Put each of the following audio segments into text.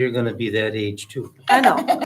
You're gonna be that age too. I know.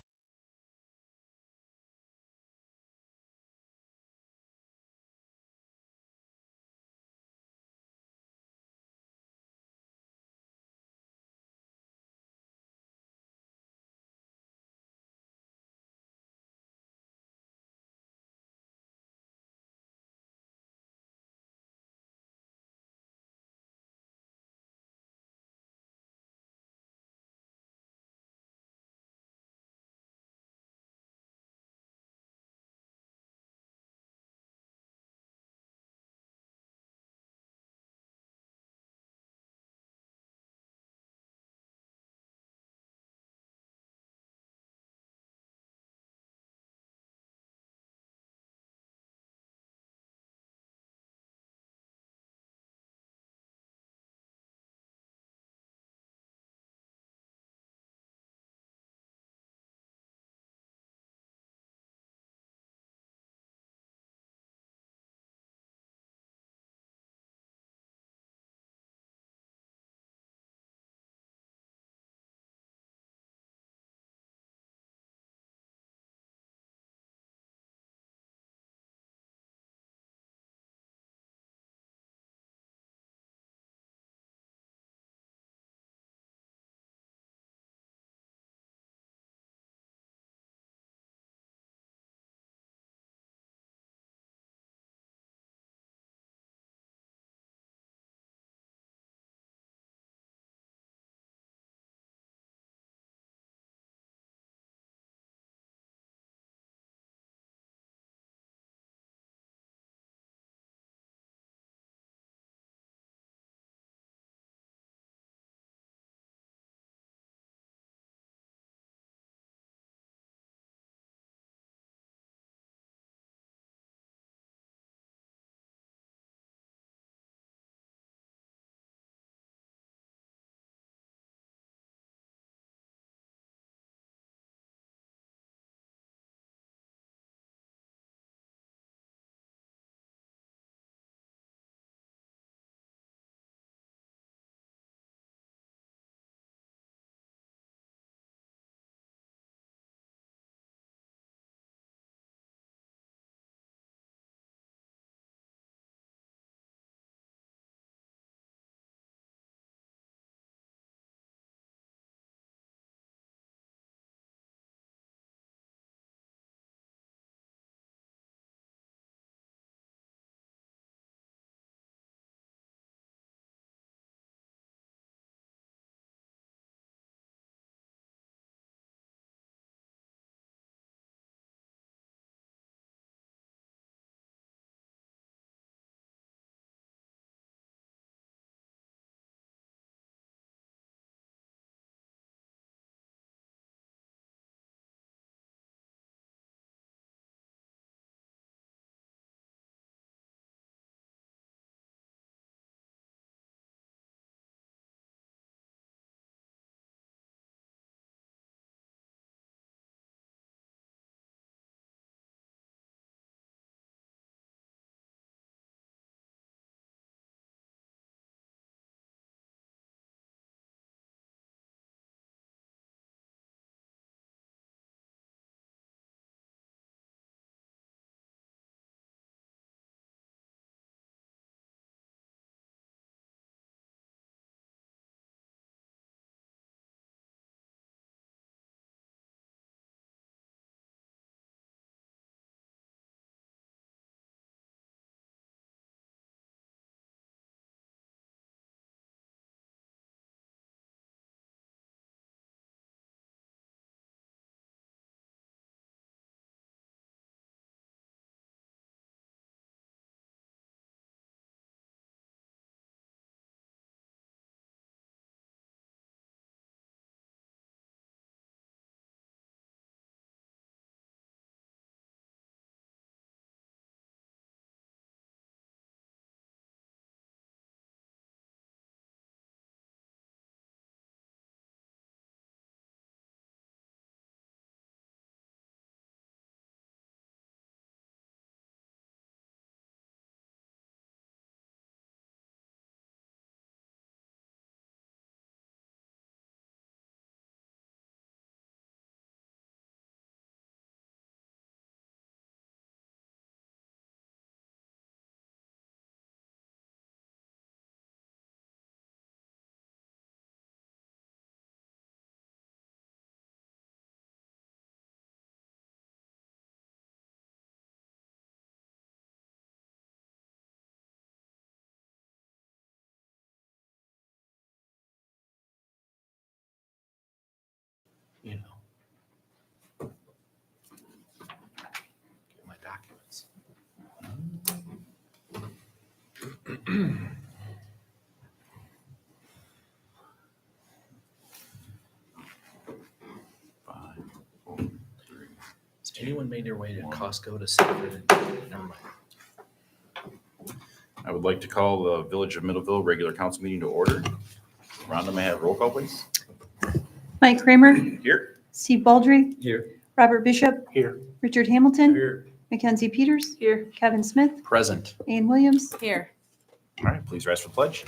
you know. Get my documents. Five, four, three. Has anyone made their way to Costco to Sanford? Never mind. I would like to call the Village of Middleville regular council meeting to order. Rhonda, may I have roll call, please? Mike Kramer, Here. Steve Baldry, Here. Robert Bishop, Here. Richard Hamilton, Here. Mackenzie Peters, Here. Kevin Smith, Present. Ann Williams. Here. All right, please rise for the pledge.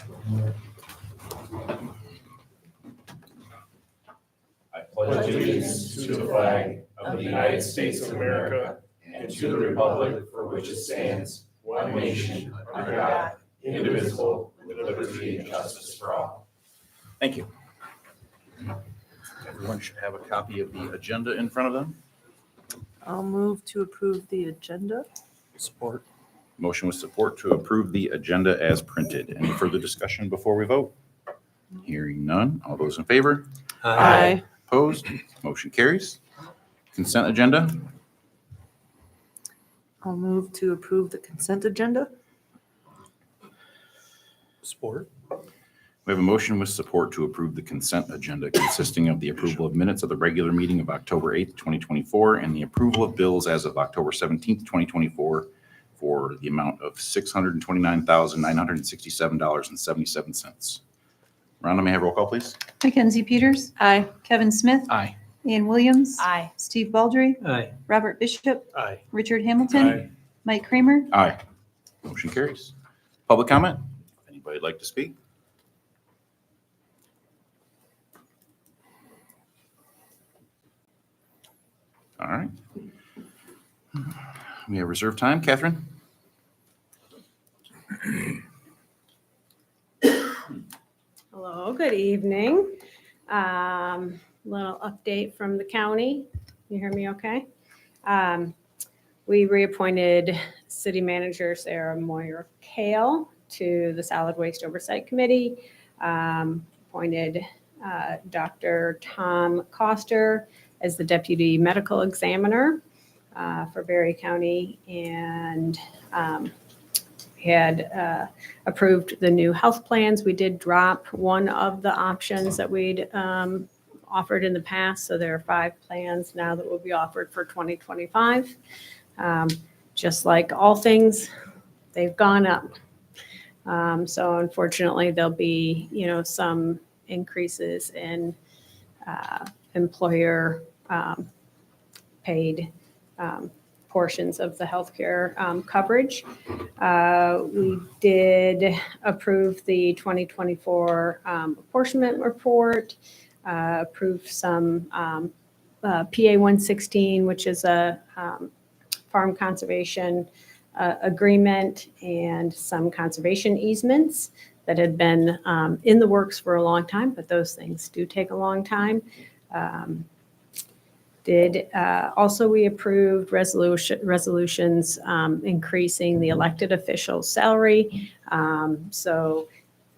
I pledge allegiance to the flag of the United States of America and to the republic for which it stands, one nation, under God, indivisible, with liberty and justice for all. Thank you. Everyone should have a copy of the agenda in front of them. I'll move to approve the agenda. Support. Motion with support to approve the agenda as printed. Any further discussion before we vote? Hearing none. All those in favor? Aye. Opposed? Motion carries. Consent agenda. I'll move to approve the consent agenda. Support. We have a motion with support to approve the consent agenda consisting of the approval of minutes of the regular meeting of October 8th, 2024, and the approval of bills as of October 17th, 2024, for the amount of $629,967.77. Rhonda, may I have roll call, please? Mackenzie Peters, Aye. Kevin Smith, Aye. Ann Williams, Aye. Steve Baldry, Aye. Robert Bishop, Aye. Richard Hamilton, Mike Kramer. Aye. Motion carries. Public comment? Anybody like to speak? All right. We have reserved time. Catherine? Hello, good evening. Little update from the county. You hear me okay? We reappointed City Manager Sarah Moyer Kale to the Solid Waste Oversight Committee. Appointed Dr. Tom Coster as the Deputy Medical Examiner for Berry County, and had approved the new health plans. We did drop one of the options that we'd offered in the past, so there are 5 plans now that will be offered for 2025. Just like all things, they've gone up. So unfortunately, there'll be, some increases in employer paid portions of the healthcare coverage. We did approve the 2024 apportionment report, approved some PA 116, which is a farm conservation agreement, and some conservation easements that had been in the works for a long time, but those things do take a long time. Also, we approved resolutions increasing the elected officials' salary. So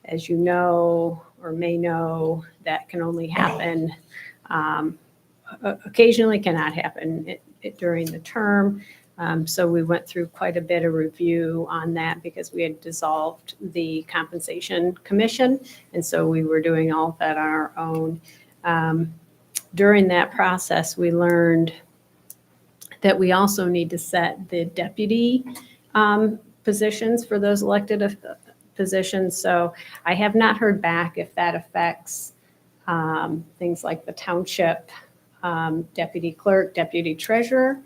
as you know, or may know, that can only happen, occasionally cannot happen during the term. So we went through quite a bit of review on that because we had dissolved the compensation commission. And so we were doing all of that on our own. During that process, we learned that we also need to set the deputy positions for those elected positions. So I have not heard back if that affects things like the township deputy clerk, deputy treasurer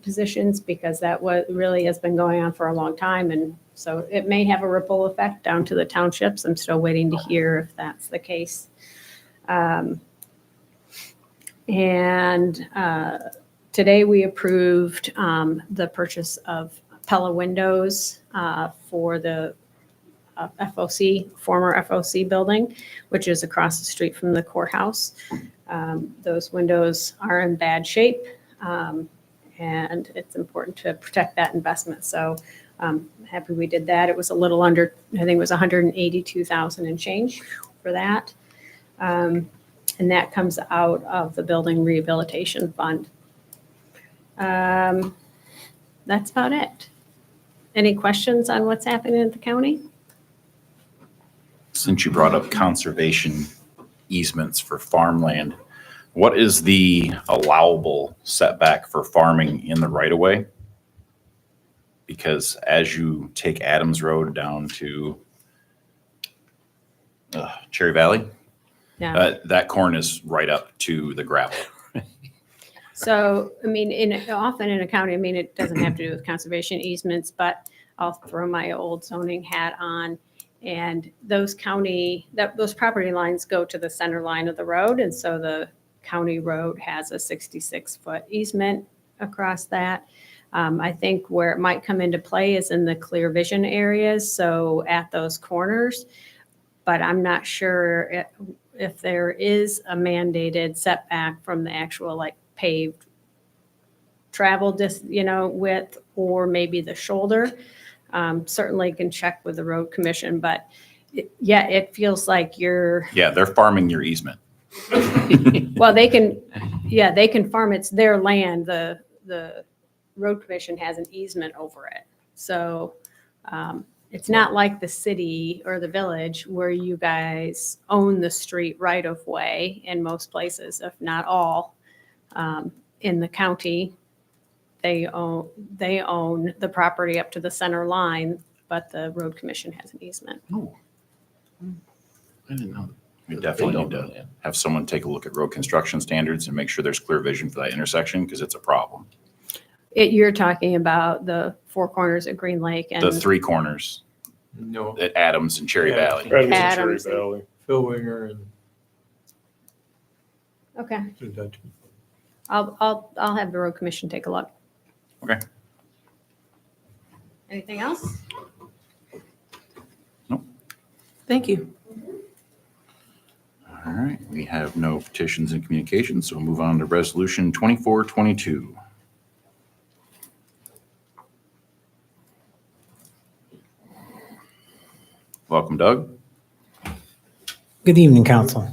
positions, because that really has been going on for a long time. And so it may have a ripple effect down to the townships. I'm still waiting to hear if that's the case. Today we approved the purchase of Pella windows for the FOC, former FOC building, which is across the street from the courthouse. Those windows are in bad shape, and it's important to protect that investment. So I'm happy we did that. It was a little under, I think it was $182,000 and change for that. And that comes out of the Building Rehabilitation Fund. That's about it. Any questions on what's happening at the county? Since you brought up conservation easements for farmland, what is the allowable setback for farming in the right of way? Because as you take Adams Road down to Cherry Valley, Yeah. that corn is right up to the gravel. So, I mean, often in a county, I mean, it doesn't have to do with conservation easements, but I'll throw my old zoning hat on. And those property lines go to the center line of the road. And so the county road has a 66-foot easement across that. I think where it might come into play is in the clear vision areas, so at those corners. But I'm not sure if there is a mandated setback from the actual like paved travel width, or maybe the shoulder. Certainly can check with the road commission, but it feels like you're, Yeah, they're farming your easement. well, they can farm, it's their land. The road commission has an easement over it. So it's not like the city or the village where you guys own the street right of way in most places, if not all. In the county, they own the property up to the center line, but the road commission has an easement. Oh. I didn't know. We definitely need to have someone take a look at road construction standards and make sure there's clear vision for that intersection, because it's a problem. You're talking about the four corners of Green Lake and The three corners No. at Adams and Cherry Yeah. Valley. Adams and Adams. Cherry Valley. Phil Winger and okay, that. I'll have the road commission take a look. Okay. Anything else? Thank you. All right, we have no petitions and communications, so we'll move on to resolution 2422. Welcome, Doug. Good evening, council.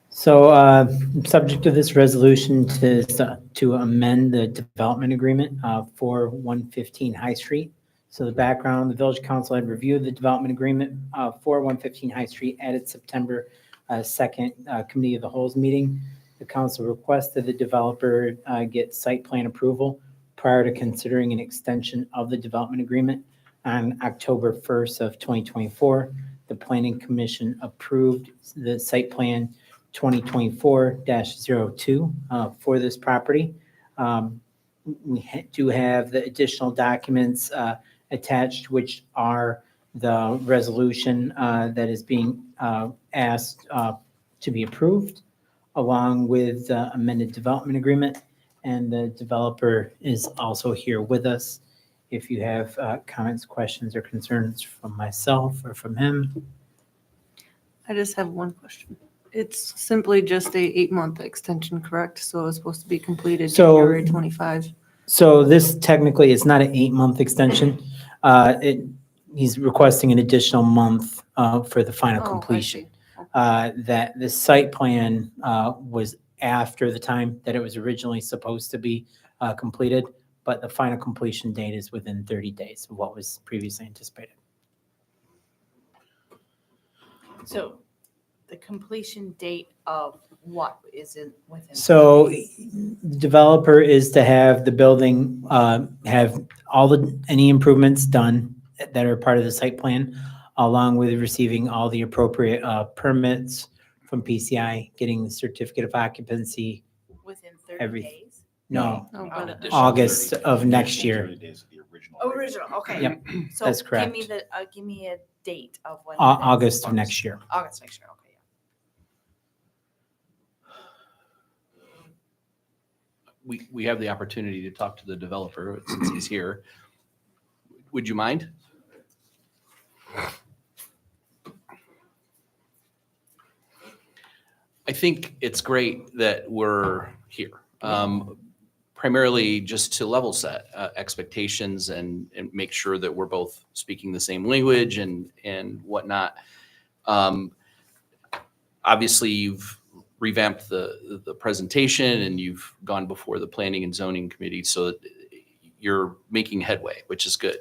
So, subject to this resolution to amend the development agreement for 115 High Street. So the background, the village council had reviewed the development agreement for 115 High Street at its September 2nd Committee of the Wholes meeting. The council requested the developer get site plan approval prior to considering an extension of the development agreement on October 1st of 2024. The Planning Commission approved the site plan 2024-02 for this property. We do have the additional documents attached, which are the resolution that is being asked to be approved, along with the amended development agreement. And the developer is also here with us. If you have comments, questions, or concerns from myself or from him. I just have one question. It's simply just a 8-month extension, correct? So it's supposed to be completed So- January 25. So this technically is not an 8-month extension. He's requesting an additional month for the final Oh, I completion. see. That the site plan was after the time that it was originally supposed to be completed, but the final completion date is within 30 days of what was previously anticipated. So the completion date of what is it within? So 30 days? the developer is to have the building, have any improvements done that are part of the site plan, along with receiving all the appropriate permits from PCI, getting the certificate of occupancy. Within 30 every- days? No, Oh, Oh, but August of next year. 30 days of the original. Oh, original, okay. Yep, So that's correct. Give me a date of when. August of next year. August next year, okay. We have the opportunity to talk to the developer since he's here. Would you mind? I think it's great that we're here. Primarily just to level set expectations and make sure that we're both speaking the same language and whatnot. obviously you've revamped the presentation and you've gone before the planning and zoning committee, so that you're making headway, which is good.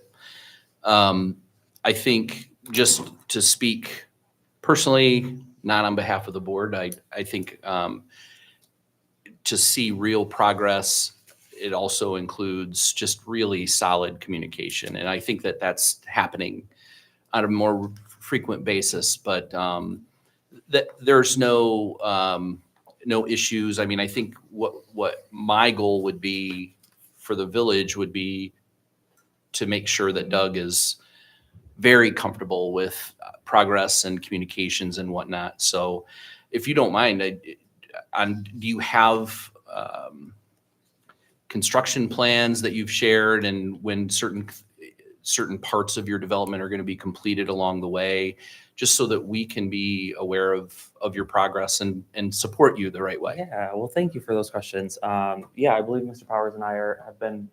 I think, just to speak personally, not on behalf of the board, I think to see real progress, it also includes just really solid communication. And I think that that's happening on a more frequent basis, but that there's no issues. I mean, I think what my goal would be for the village would be to make sure that Doug is very comfortable with progress and communications and whatnot. So if you don't mind, do you have construction plans that you've shared, and when certain parts of your development are going to be completed along the way, just so that we can be aware of your progress and support you the right way? Yeah, well, thank you for those questions. Yeah, I believe Mr. Powers and I have been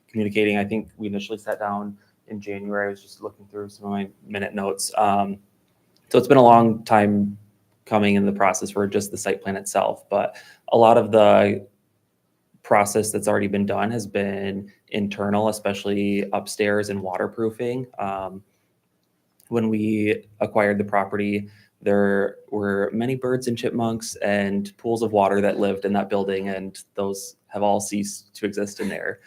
communicating. I think we initially sat down in January. I was just looking through some of my minute notes. So it's been a long time coming in the process for just the site plan itself, but a lot of the process that's already been done has been internal, especially upstairs and waterproofing. When we acquired the property, there were many birds and chipmunks and pools of water that lived in that building, and those have all ceased to exist in there.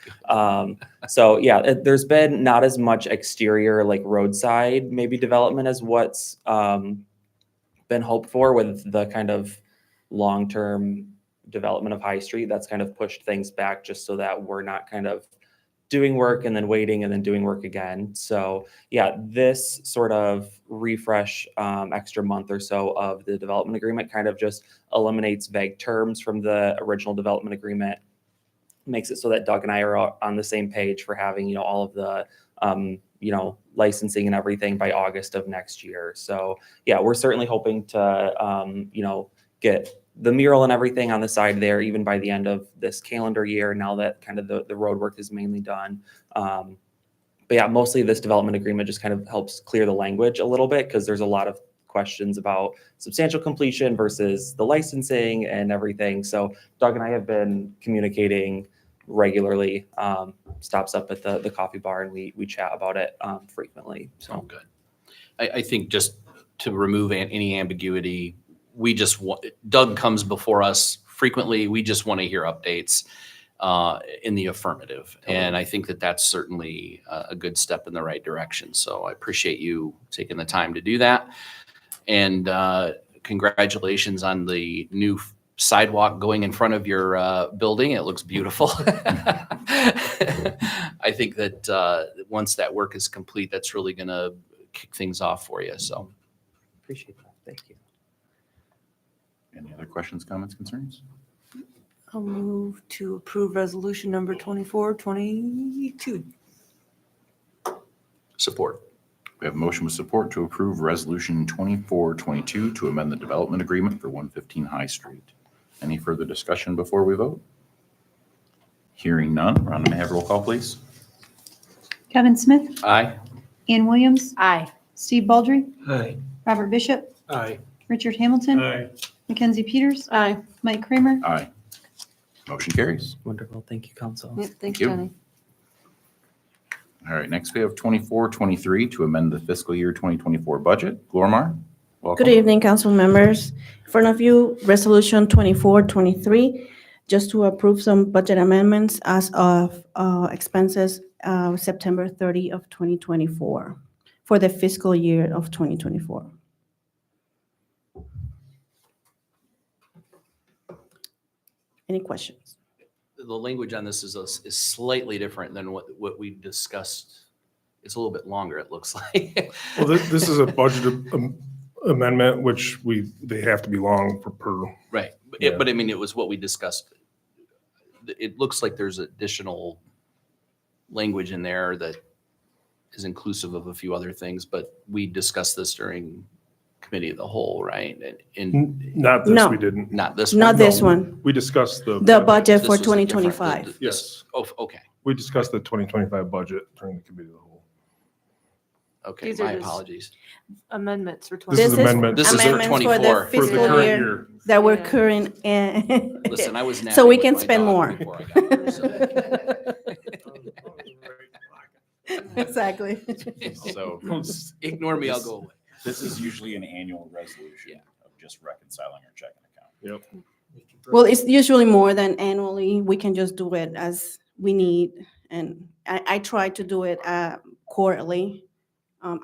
So yeah, there's been not as much exterior, like roadside maybe development as what's been hoped for with the kind of long-term development of High Street. That's kind of pushed things back just so that we're not kind of doing work and then waiting and then doing work again. So yeah, this sort of refresh, extra month or so of the development agreement kind of just eliminates vague terms from the original development agreement, makes it so that Doug and I are on the same page for having, all of the, licensing and everything by August of next year. So yeah, we're certainly hoping to, get the mural and everything on the side there, even by the end of this calendar year, now that kind of the road work is mainly done. But yeah, mostly this development agreement just kind of helps clear the language a little bit, because there's a lot of questions about substantial completion versus the licensing and everything. So Doug and I have been communicating regularly, stops up at the coffee bar, and we chat about it frequently. Oh, So good. I think just to remove any ambiguity, Doug comes before us frequently. We just want to hear updates in the affirmative. And I think that that's certainly a good step in the right direction. So I appreciate you taking the time to do that. And congratulations on the new sidewalk going in front of your building. It looks beautiful. I think that once that work is complete, that's really going to kick things off for you. So appreciate that. Thank you. Any other questions, comments, concerns? I'll move to approve resolution number 2422. support. We have a motion with support to approve Resolution 2422 to amend the development agreement for 115 High Street. Any further discussion before we vote? Hearing none. Rhonda, may I have roll call, please? Kevin Smith, Aye. Ann Williams, Aye. Steve Baldry, Aye. Robert Bishop, Aye. Richard Hamilton, Aye. Mackenzie Peters, Aye. Mike Kramer, Aye. Motion carries. Wonderful. Thank you, council. Yeah, thanks, you. Jenny. All right, next we have 2423 to amend the fiscal year 2024 budget. Glormar, welcome. Good evening, council members. In front of you, Resolution 2423, just to approve some budget amendments as of expenses September 30 of 2024 for the fiscal year of 2024. Any questions? The language on this is slightly different than what we discussed. It's a little bit longer, it looks like. Well, this is a budget amendment, which they have to be long per. Right. Yeah. But I mean, it was what we discussed. It looks like there's additional language in there that is inclusive of a few other things, but we discussed this during committee of the whole, right? And Not this, No. we didn't. not this one? Not this No. one, We discussed the. the budget This for was a different- 2025. Yes. Oh, okay. We discussed the 2025 budget during the committee of the whole. Okay, These are my just- apologies. Amendments for This is 20. amendment. This is for amendments for 24. the For the fiscal current year year. that we're Yeah. current. Listen, I was napping So we with can my spend daughter more. before I got here, so- Exactly. So Ignore me, I'll go away. this is usually an annual resolution Yeah. of just reconciling our checking account. Well, it's usually more than annually. We can just do it as we need. And I try to do it quarterly,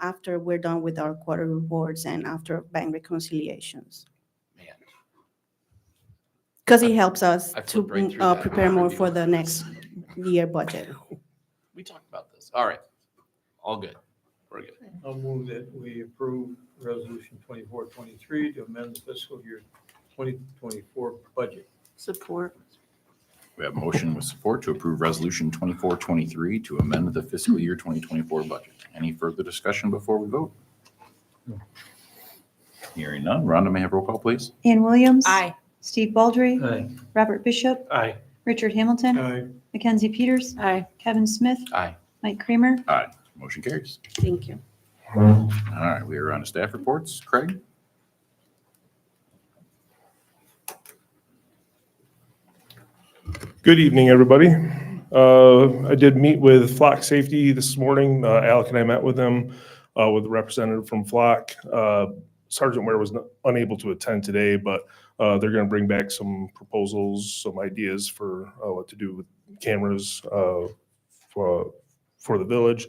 after we're done with our quarter reports and after bank reconciliations. Man, Because it helps us I to flipped right through that prepare more for review. the next year budget. we talked about this. All right. All good. We're good. I'll move that we approve resolution 2423 to amend the fiscal year 2024 budget. Support. We have a motion with support to approve resolution 2423 to amend the fiscal year 2024 budget. Any further discussion before we vote? Hearing none. Rhonda, may I have roll call, please? Ann Williams. Aye. Steve Baldry. Aye. Robert Bishop. Aye. Richard Hamilton. Aye. Mackenzie Peters. Aye. Kevin Smith. Aye. Mike Kramer. Aye. Motion carries. Thank you. All right, we are on to staff reports. Craig? Good evening, everybody. I did meet with Flock Safety this morning. Alec and I met with them, with a representative from Flock. Sergeant Ware was unable to attend today, but they're going to bring back some proposals, some ideas for what to do with cameras for the village.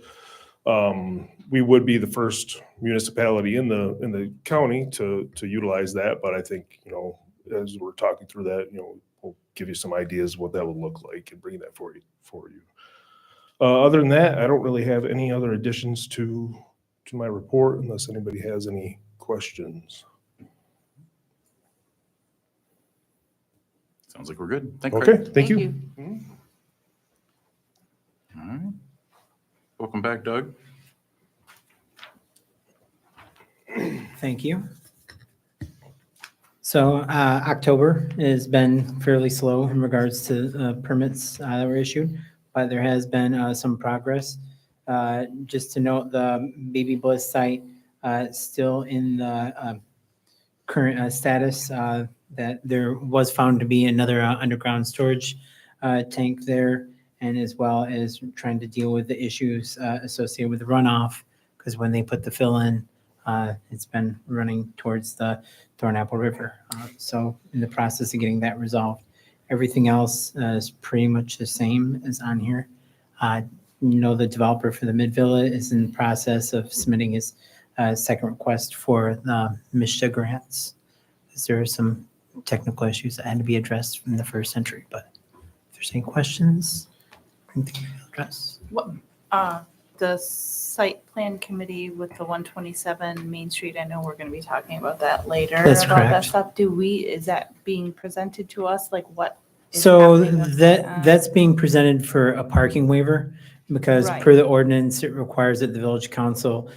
We would be the first municipality in the county to utilize that, but I think, as we're talking through that, we'll give you some ideas what that would look like and bring that for you. Other than that, I don't really have any other additions to my report unless anybody has any questions. Sounds like we're good. Thank you, Craig. Okay, thank you. All right. Welcome back, Doug. Thank you. So October has been fairly slow in regards to permits that were issued, but there has been some progress. Just to note, the Baby Bliss site still in the current status that there was found to be another underground storage tank there, and as well as trying to deal with the issues associated with the runoff, because when they put the fill in, it's been running towards the Thornapple River. So in the process of getting that resolved, everything else is pretty much the same as on here. The developer for the Mid-Villa is in the process of submitting his second request for the MISHA grants. There are some technical issues that had to be addressed from the first entry, but if there's any questions, anything to address. The site plan committee with the 127 Main Street, I know we're going to be talking about that later. That's about that correct. stuff. Is that being presented to us? Like what? is So happening with that's being presented for a parking waiver, because Right. per the ordinance, it requires that the village council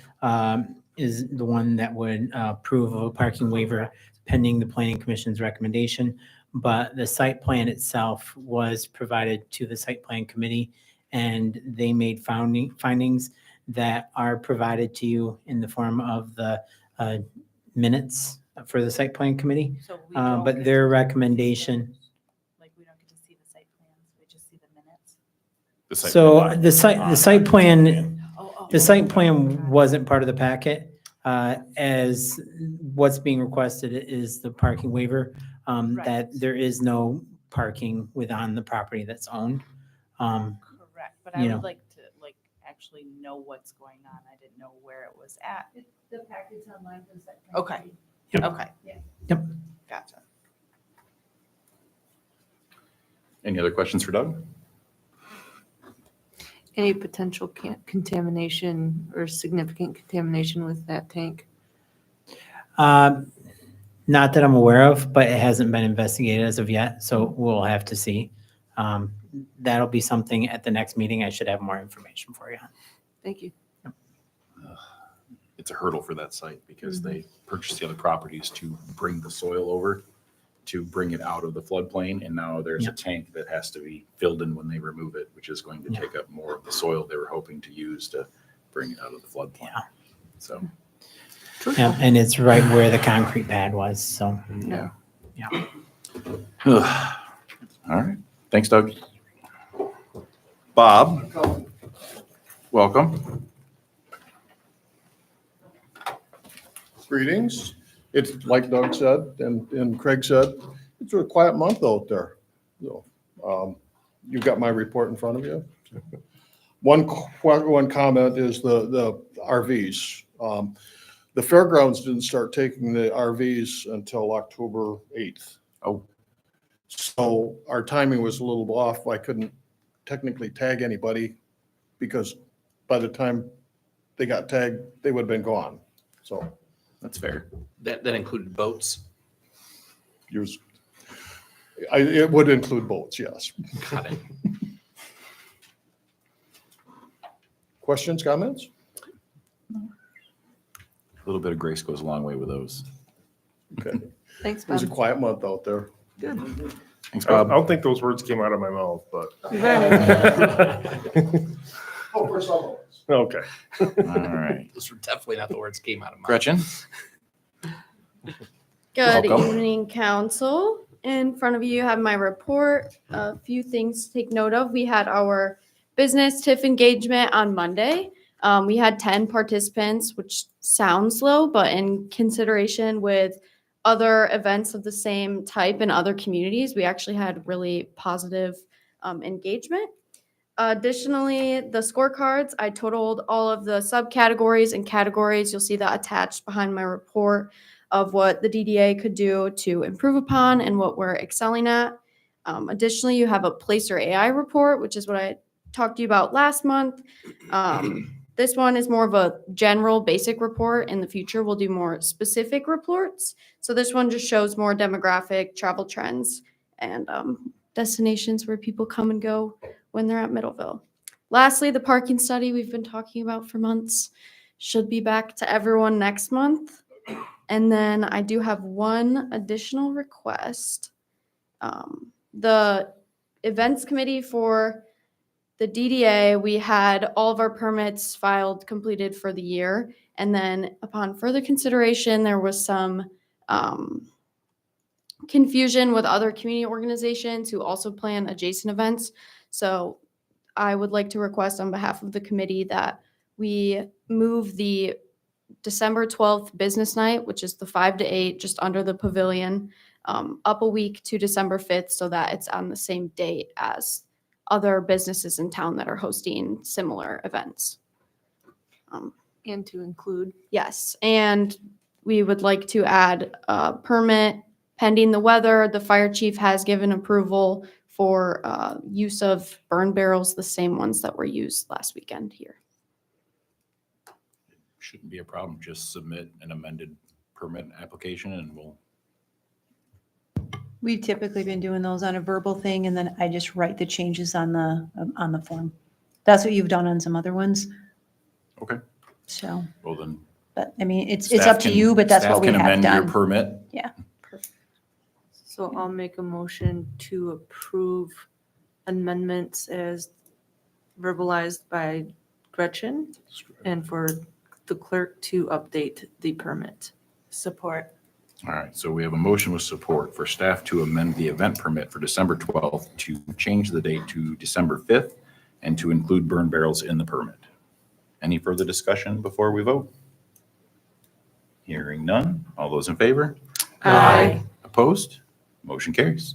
is the one that would approve of a parking waiver pending the planning commission's recommendation. But the site plan itself was provided to the site plan committee, and they made findings that are provided to you in the form of the minutes for the site plan committee. So we don't But get their to- recommendation. Like we don't get to see the site plans, we just see the minutes. The site So plan. the site plan, Oh. the site plan wasn't part of the packet. As what's being requested is the parking waiver, Right. that there is no parking within the property that's owned. Correct, but I you would know. like to actually know what's going on. I didn't know where it was at. The package online for the site Okay. Yep. Okay. Yeah. Yep. Gotcha. Any other questions for Doug? Any potential contamination or significant contamination with that tank? Not that I'm aware of, but it hasn't been investigated as of yet, so we'll have to see. That'll be something at the next meeting. I should have more information for you. Thank you. It's a hurdle for that site because they purchased the other properties to bring the soil over, to bring it out of the floodplain. And now there's a tank that has to be filled in when they remove it, which is going to take up more of the soil they were hoping to use to bring it out of the floodplain. Yeah. So, Yeah, and it's right where the concrete pad was, so. yeah. Yeah. All right. Thanks, Doug. Bob, welcome. Greetings. It's like Doug said and Craig said, it's a quiet month out there. So, you've got my report in front of you. One comment is the RVs. The fairgrounds didn't start taking the RVs until October 8th. Oh. So our timing was a little off. I couldn't technically tag anybody because by the time they got tagged, they would have been gone. So That's fair. That included boats. yours, it would include boats, yes. Got it. Questions, comments? A little bit of grace goes a long way with those. Okay. Thanks, It was a Bob. quiet month out there. Good. Thanks, I Bob. don't think those words came out of my mouth, but. Oh, for some of us. Okay. All right. Those were definitely not the words that came out of my Gretchen? Good Welcome. evening, council. In front of you, you have my report. A few things to take note of. We had our business TIF engagement on Monday. We had 10 participants, which sounds low, but in consideration with other events of the same type in other communities, we actually had really positive engagement. Additionally, the scorecards, I totaled all of the subcategories and categories. You'll see that attached behind my report of what the DDA could do to improve upon and what we're excelling at. Additionally, you have a Placer AI report, which is what I talked to you about last month. This one is more of a general basic report. In the future, we'll do more specific reports. So this one just shows more demographic travel trends and destinations where people come and go when they're at Middleville. Lastly, the parking study we've been talking about for months should be back to everyone next month. And then I do have one additional request. The events committee for the DDA, we had all of our permits filed, completed for the year. And then upon further consideration, there was some confusion with other community organizations who also plan adjacent events. So I would like to request on behalf of the committee that we move the December 12th business night, which is the 5 to 8, just under the pavilion, up a week to December 5th so that it's on the same date as other businesses in town that are hosting similar events. And to include. Yes, and we would like to add a permit pending the weather. The fire chief has given approval for use of burn barrels, the same ones that were used last weekend here. Shouldn't be a problem. Just submit an amended permit application and we'll. We've typically been doing those on a verbal thing, and then I just write the changes on the form. That's what you've done on some other ones. Okay. So, Well, then. but I mean, it's staff up to can- you, but that's staff what we can have amend your done. permit. So I'll make a motion to approve amendments as verbalized by Gretchen and for the clerk to update the permit. Support. All right, so we have a motion with support for staff to amend the event permit for December 12th to change the date to December 5th and to include burn barrels in the permit. Any further discussion before we vote? Hearing none. All those in favor? Aye. Opposed? Motion carries.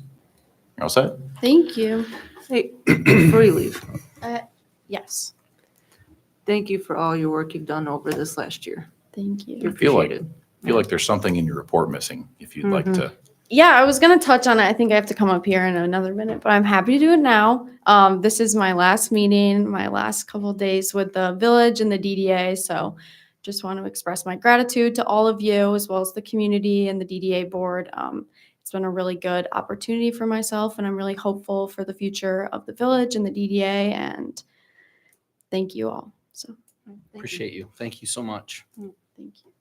You're all set? Thank you. Hey, before you leave, Yes, thank you for all your work you've done over this last year. thank you. You're Feel like- appreciated. I feel like there's something in your report missing if you'd like to. Yeah, I was going to touch on it. I think I have to come up here in another minute, but I'm happy to do it now. This is my last meeting, my last couple of days with the village and the DDA. So just want to express my gratitude to all of you, as well as the community and the DDA board. It's been a really good opportunity for myself, and I'm really hopeful for the future of the village and the DDA. And thank you all. So Appreciate you. Thank you so much. thank you.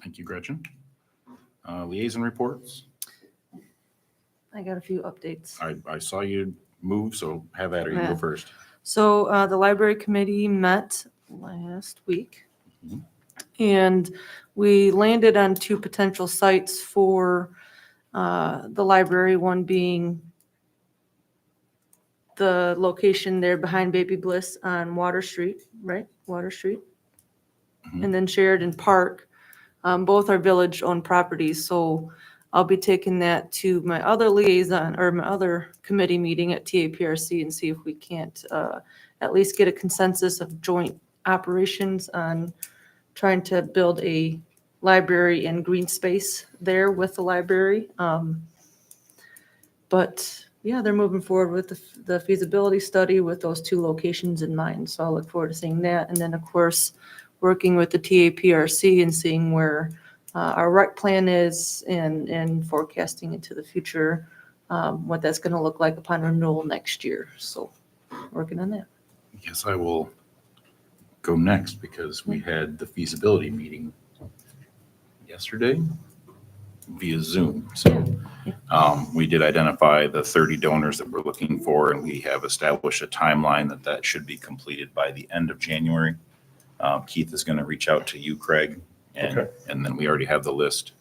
Thank you, Gretchen. Liaison reports. I got a few updates. I saw you move, so have at her. You Yeah. go first. So the library committee met last week. Mhm. And we landed on two potential sites for the library, one being the location there behind Baby Bliss on Water Street, right? Water Street. Mhm. And then Sheridan Park. Both are village-owned properties, so I'll be taking that to my other liaison or my other committee meeting at TAPRC and see if we can't at least get a consensus of joint operations on trying to build a library and green space there with the library. But yeah, they're moving forward with the feasibility study with those two locations in mind. So I'll look forward to seeing that. And then, of course, working with the TAPRC and seeing where our rec plan is and forecasting into the future, what that's going to look like upon renewal next year. So working on that. I guess I will go next because we had the feasibility meeting yesterday via Zoom. So we did identify the 30 donors that we're looking for, and we have established a timeline that should be completed by the end of January. Keith is going to reach out to you, Craig, and then we already have the list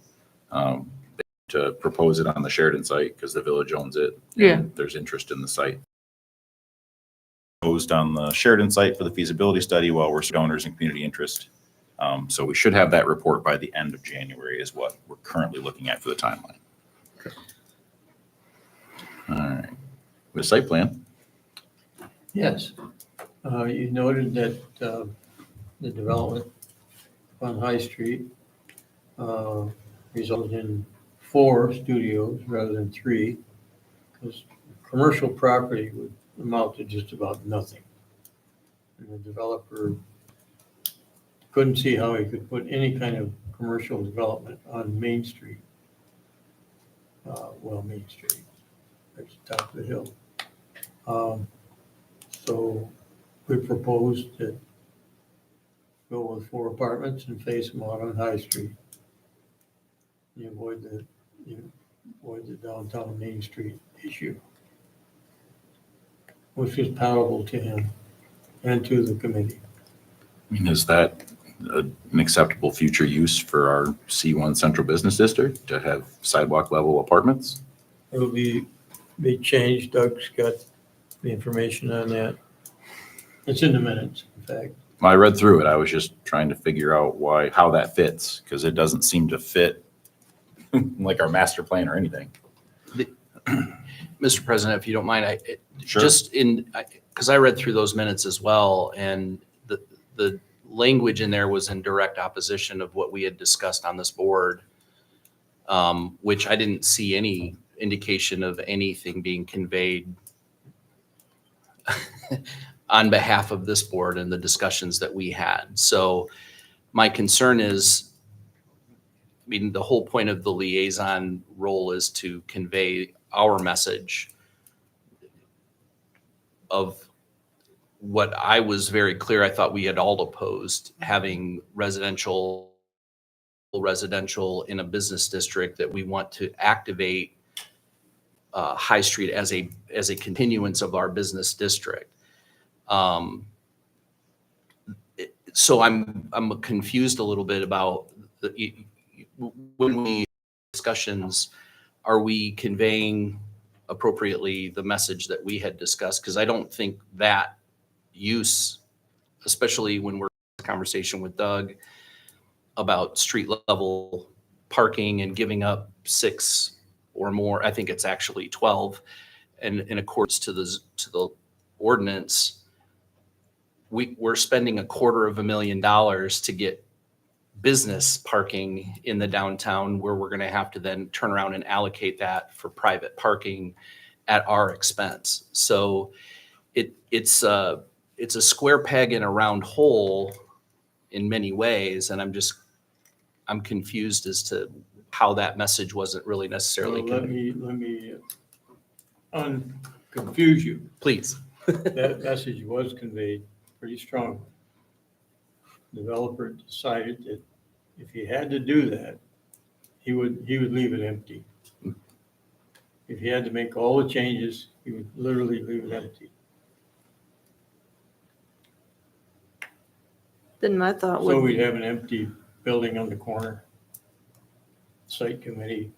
to propose it on the Sheridan site because the village owns it. Yeah. And there's interest in the site. Proposed on the Sheridan site for the feasibility study while we're donors and community interest. So we should have that report by the end of January is what we're currently looking at for the timeline. All right. With site plan. Yes. You noted that the development on High Street resulted in 4 studios rather than 3, because commercial property would amount to just about nothing. And the developer couldn't see how he could put any kind of commercial development on Main Street. Main Street, at the top of the hill. So we proposed to go with 4 apartments and face them out on High Street. You avoid the downtown Main Street issue, which is palatable to him and to the committee. I mean, is that an acceptable future use for our C1 Central Business District to have sidewalk level apartments? It'll be changed. Doug's got the information on that. It's in the minutes, in fact. I read through it. I was just trying to figure out how that fits because it doesn't seem to fit like our master plan or anything. Mr. President, if you don't mind, Sure. because I read through those minutes as well, and the language in there was in direct opposition of what we had discussed on this board, which I didn't see any indication of anything being conveyed on behalf of this board and the discussions that we had. So my concern is, I mean, the whole point of the liaison role is to convey our message of what I was very clear. I thought we had all opposed having residential in a business district, that we want to activate High Street as a continuance of our business district. So I'm confused a little bit about when we discussions, are we conveying appropriately the message that we had discussed? Because I don't think that use, especially when we're in conversation with Doug about street level parking and giving up 6 or more, I think it's actually 12, and in accordance to the ordinance, we're spending $250,000 to get business parking in the downtown, where we're going to have to then turn around and allocate that for private parking at our expense. So it's a square peg in a round hole in many ways, and I'm confused as to how that message wasn't really necessarily Well, let me unconfuse you. Please. That message was conveyed pretty strongly. Developer decided that if he had to do that, he would leave it empty. If he had to make all the changes, he would literally leave it empty. Then my thought So would, we'd have an empty building on the corner. Site committee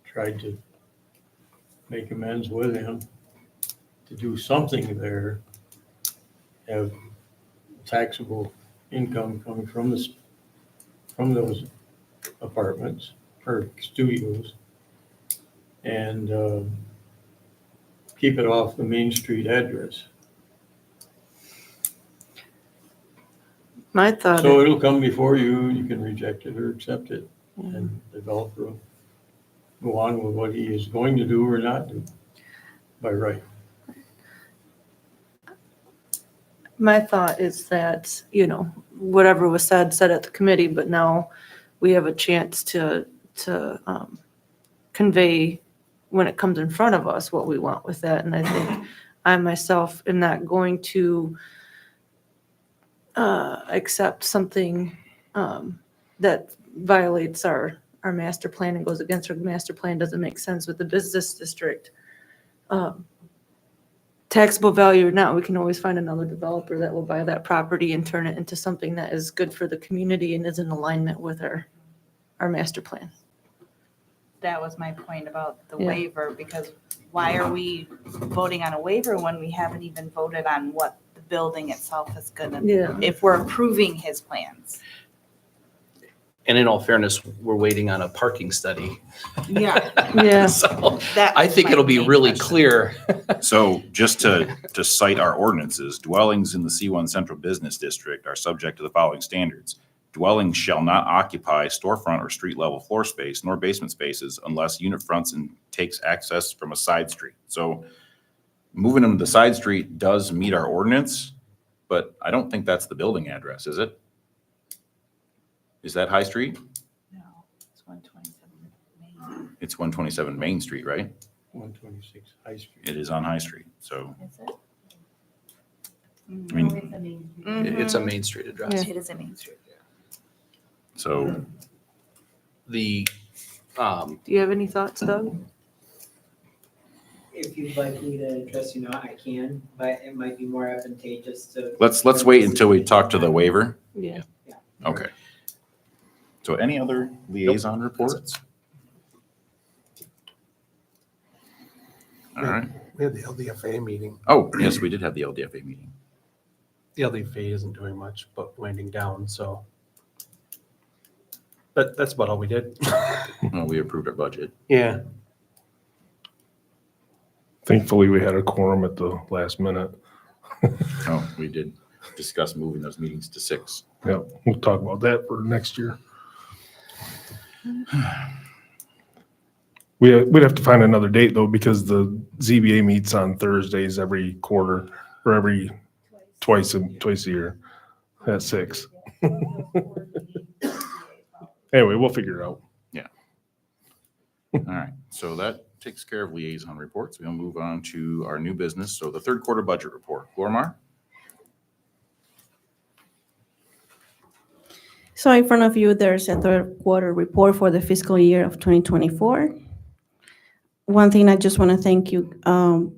tried to make amends with him to do something there, have taxable income coming from this, from those apartments or studios, and keep it off the Main Street address. My thought, So it'll come before you, you can reject it or accept it, and the developer will go on with what he is going to do or not do by right. my thought is that, you know, whatever was said at the committee, but now we have a chance to convey when it comes in front of us what we want with that. And I think I myself am not going to accept something that violates our master plan and goes against our master plan, doesn't make sense with the business district. Taxable value or not, we can always find another developer that will buy that property and turn it into something that is good for the community and is in alignment with our master plan. That was my point about the Yeah. waiver, because why are we voting on a waiver when we haven't even voted on what the building itself is gonna, Yeah. if we're approving his plans? And in all fairness, we're waiting on a parking study. Yeah. Yeah. So That I was think my it'll be main really question. clear. So just to cite our ordinances, dwellings in the C1 Central Business District are subject to the following standards. Dwellings shall not occupy storefront or street level floor space nor basement spaces unless unit fronts and takes access from a side street. So moving them to the side street does meet our ordinance, but I don't think that's the building address, is it? Is that High Street? No, it's 127 Main. It's 127 Main Street, right? 126 High Street. It is on High Street, so, Is it? I mean, It's a Main Street address. It is a Main Street. so The, Do you have any thoughts, Doug? If you'd like me to address you now, I can, but it might be more advantageous to. let's wait until we talk to the waiver. Yeah. Okay. So any other liaison reports? All right. We had the LDFA meeting. Oh, yes, we did have the LDFA meeting. The LDFA isn't doing much but winding down, so. But that's about all we did. Well, we approved our budget. Yeah. Thankfully, we had a quorum at the last minute. Oh, we did discuss moving those meetings to 6. Yeah, we'll talk about that for next year. We'd have to find another date though, because the ZBA meets on Thursdays every quarter or twice a year at 6. Anyway, we'll figure it out. All right, so that takes care of liaison reports. We'll move on to our new business. So the third quarter budget report. Glormar? So in front of you, there's a third quarter report for the fiscal year of 2024. One thing I just want to thank you,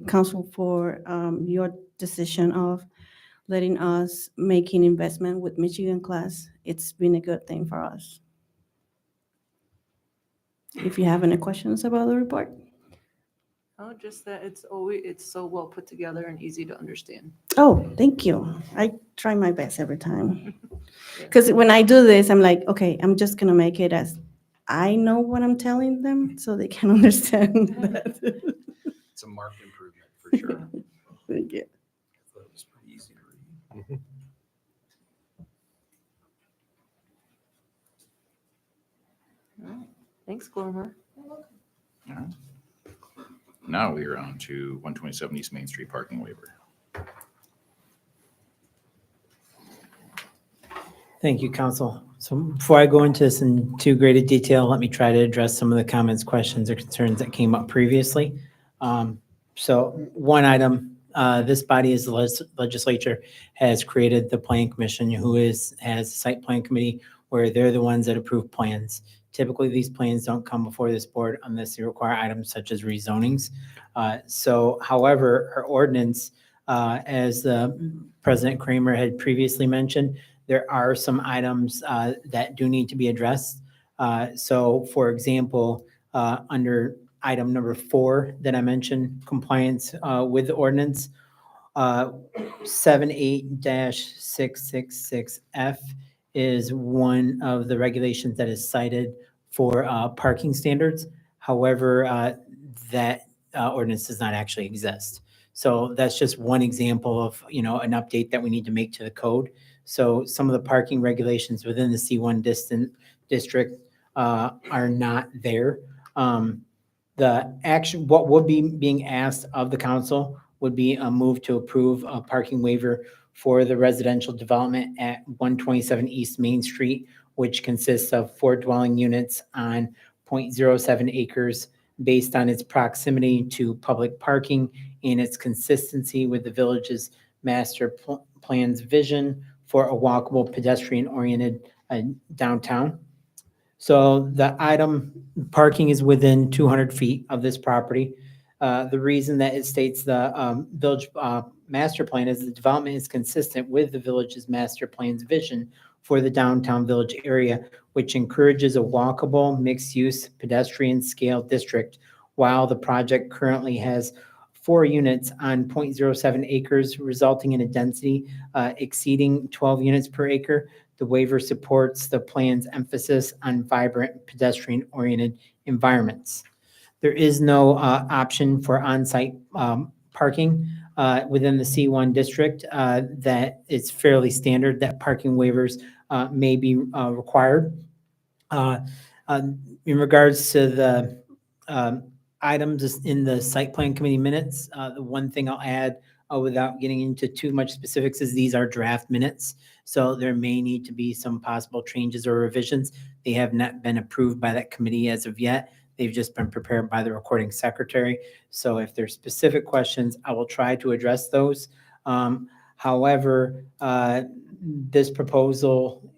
Council, for your decision of letting us making investment with Michigan Class. It's been a good thing for us. If you have any questions about the report. Oh, just that it's so well put together and easy to understand. Oh, thank you. I try my best every time. Because when I do this, I'm like, okay, I'm just going to make it as I know what I'm telling them so they can understand that. it's a marked improvement for sure. Thank you. It was pretty easy to read. Thanks, Glormer. All right. Now we are on to 127 East Main Street parking waiver. Thank you, Council. So before I go into this in too great a detail, let me try to address some of the comments, questions, or concerns that came up previously. So one item, this body as the legislature has created the Plan Commission, who has a site plan committee where they're the ones that approve plans. Typically, these plans don't come before this board unless they require items such as rezonings. So however, our ordinance, as President Kramer had previously mentioned, there are some items that do need to be addressed. So for example, under item number 4 that I mentioned, compliance with the ordinance, 78-666F is one of the regulations that is cited for parking standards. However, that ordinance does not actually exist. So that's just one example of, an update that we need to make to the code. So some of the parking regulations within the C1 district are not there. The action, what would be being asked of the council would be a move to approve a parking waiver for the residential development at 127 East Main Street, which consists of 4 dwelling units on 0.07 acres based on its proximity to public parking and its consistency with the village's master plan's vision for a walkable, pedestrian-oriented downtown. So the item, parking is within 200 feet of this property. The reason that it states the village master plan is the development is consistent with the village's master plan's vision for the downtown village area, which encourages a walkable, mixed-use, pedestrian-scale district, while the project currently has 4 units on 0.07 acres, resulting in a density exceeding 12 units per acre. The waiver supports the plan's emphasis on vibrant, pedestrian-oriented environments. There is no option for on-site parking within the C1 district. That it's fairly standard that parking waivers may be required. In regards to the items in the site plan committee minutes, the one thing I'll add without getting into too much specifics is these are draft minutes. So there may need to be some possible changes or revisions. They have not been approved by that committee as of yet. They've just been prepared by the recording secretary. So if there's specific questions, I will try to address those. However, this proposal,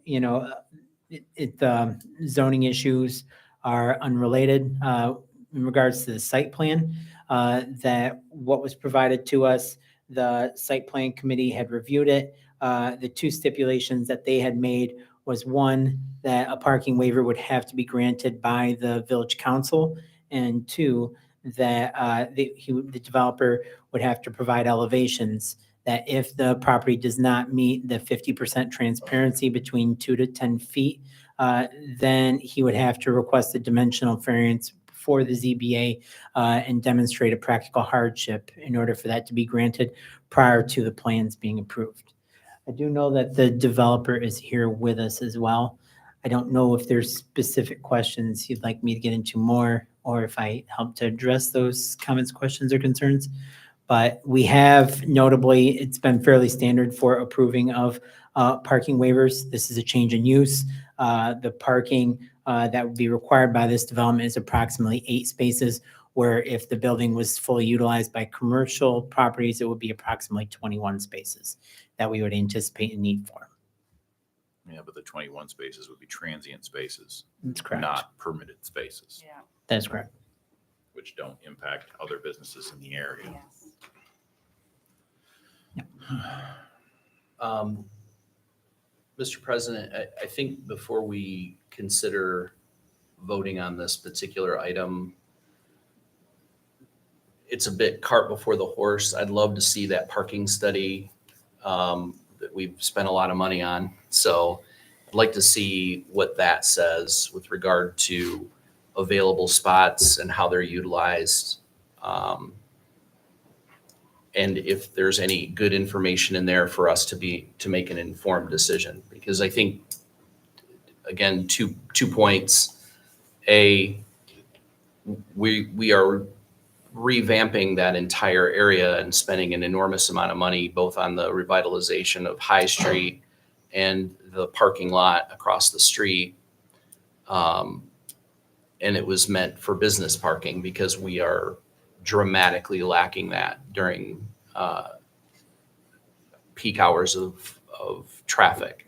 zoning issues are unrelated in regards to the site plan. That what was provided to us, the site plan committee had reviewed it. The 2 stipulations that they had made was 1, that a parking waiver would have to be granted by the village council, and 2, that the developer would have to provide elevations, that if the property does not meet the 50% transparency between 2 to 10 feet, then he would have to request a dimensional variance for the ZBA and demonstrate a practical hardship in order for that to be granted prior to the plans being approved. I do know that the developer is here with us as well. I don't know if there's specific questions you'd like me to get into more, or if I help to address those comments, questions, or concerns. But we have, notably, it's been fairly standard for approving of parking waivers. This is a change in use. The parking that would be required by this development is approximately 8 spaces, where if the building was fully utilized by commercial properties, it would be approximately 21 spaces that we would anticipate a need for. Yeah, but the 21 spaces would be transient spaces, That's correct. not permitted spaces, Yeah. That's correct. which don't impact other businesses in the area. Mr. President, I think before we consider voting on this particular item, it's a bit cart before the horse. I'd love to see that parking study that we've spent a lot of money on. So I'd like to see what that says with regard to available spots and how they're utilized. And if there's any good information in there for us to make an informed decision. Because I think, again, two points. A, we are revamping that entire area and spending an enormous amount of money, both on the revitalization of High Street and the parking lot across the street. And it was meant for business parking because we are dramatically lacking that during peak hours of traffic.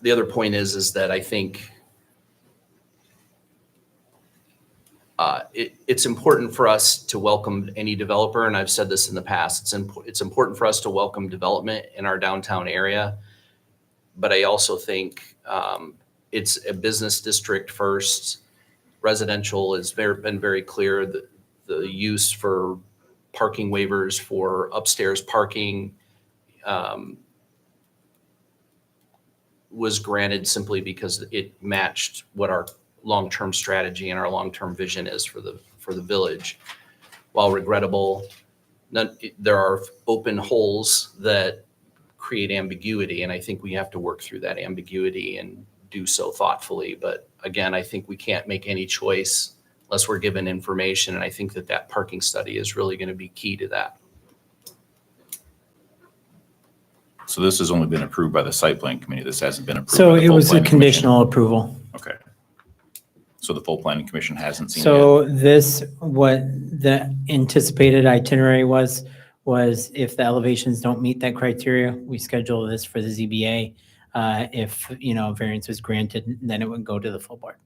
The other point is that I think It's important for us to welcome any developer, and I've said this in the past, it's important for us to welcome development in our downtown area. But I also think it's a business district first. Residential has been very clear that the use for parking waivers for upstairs parking was granted simply because it matched what our long-term strategy and our long-term vision is for the village. While regrettable, there are open holes that create ambiguity, and I think we have to work through that ambiguity and do so thoughtfully. But again, I think we can't make any choice unless we're given information, and I think that parking study is really going to be key to that. So this has only been approved by the site plan committee. This hasn't been approved. So by the it full was a planning commission? conditional approval. Okay. So the full planning commission hasn't seen it So this, what the anticipated itinerary was if the elevations don't meet that criteria, we schedule this for the ZBA. If, variance was granted, then it would go to the full board.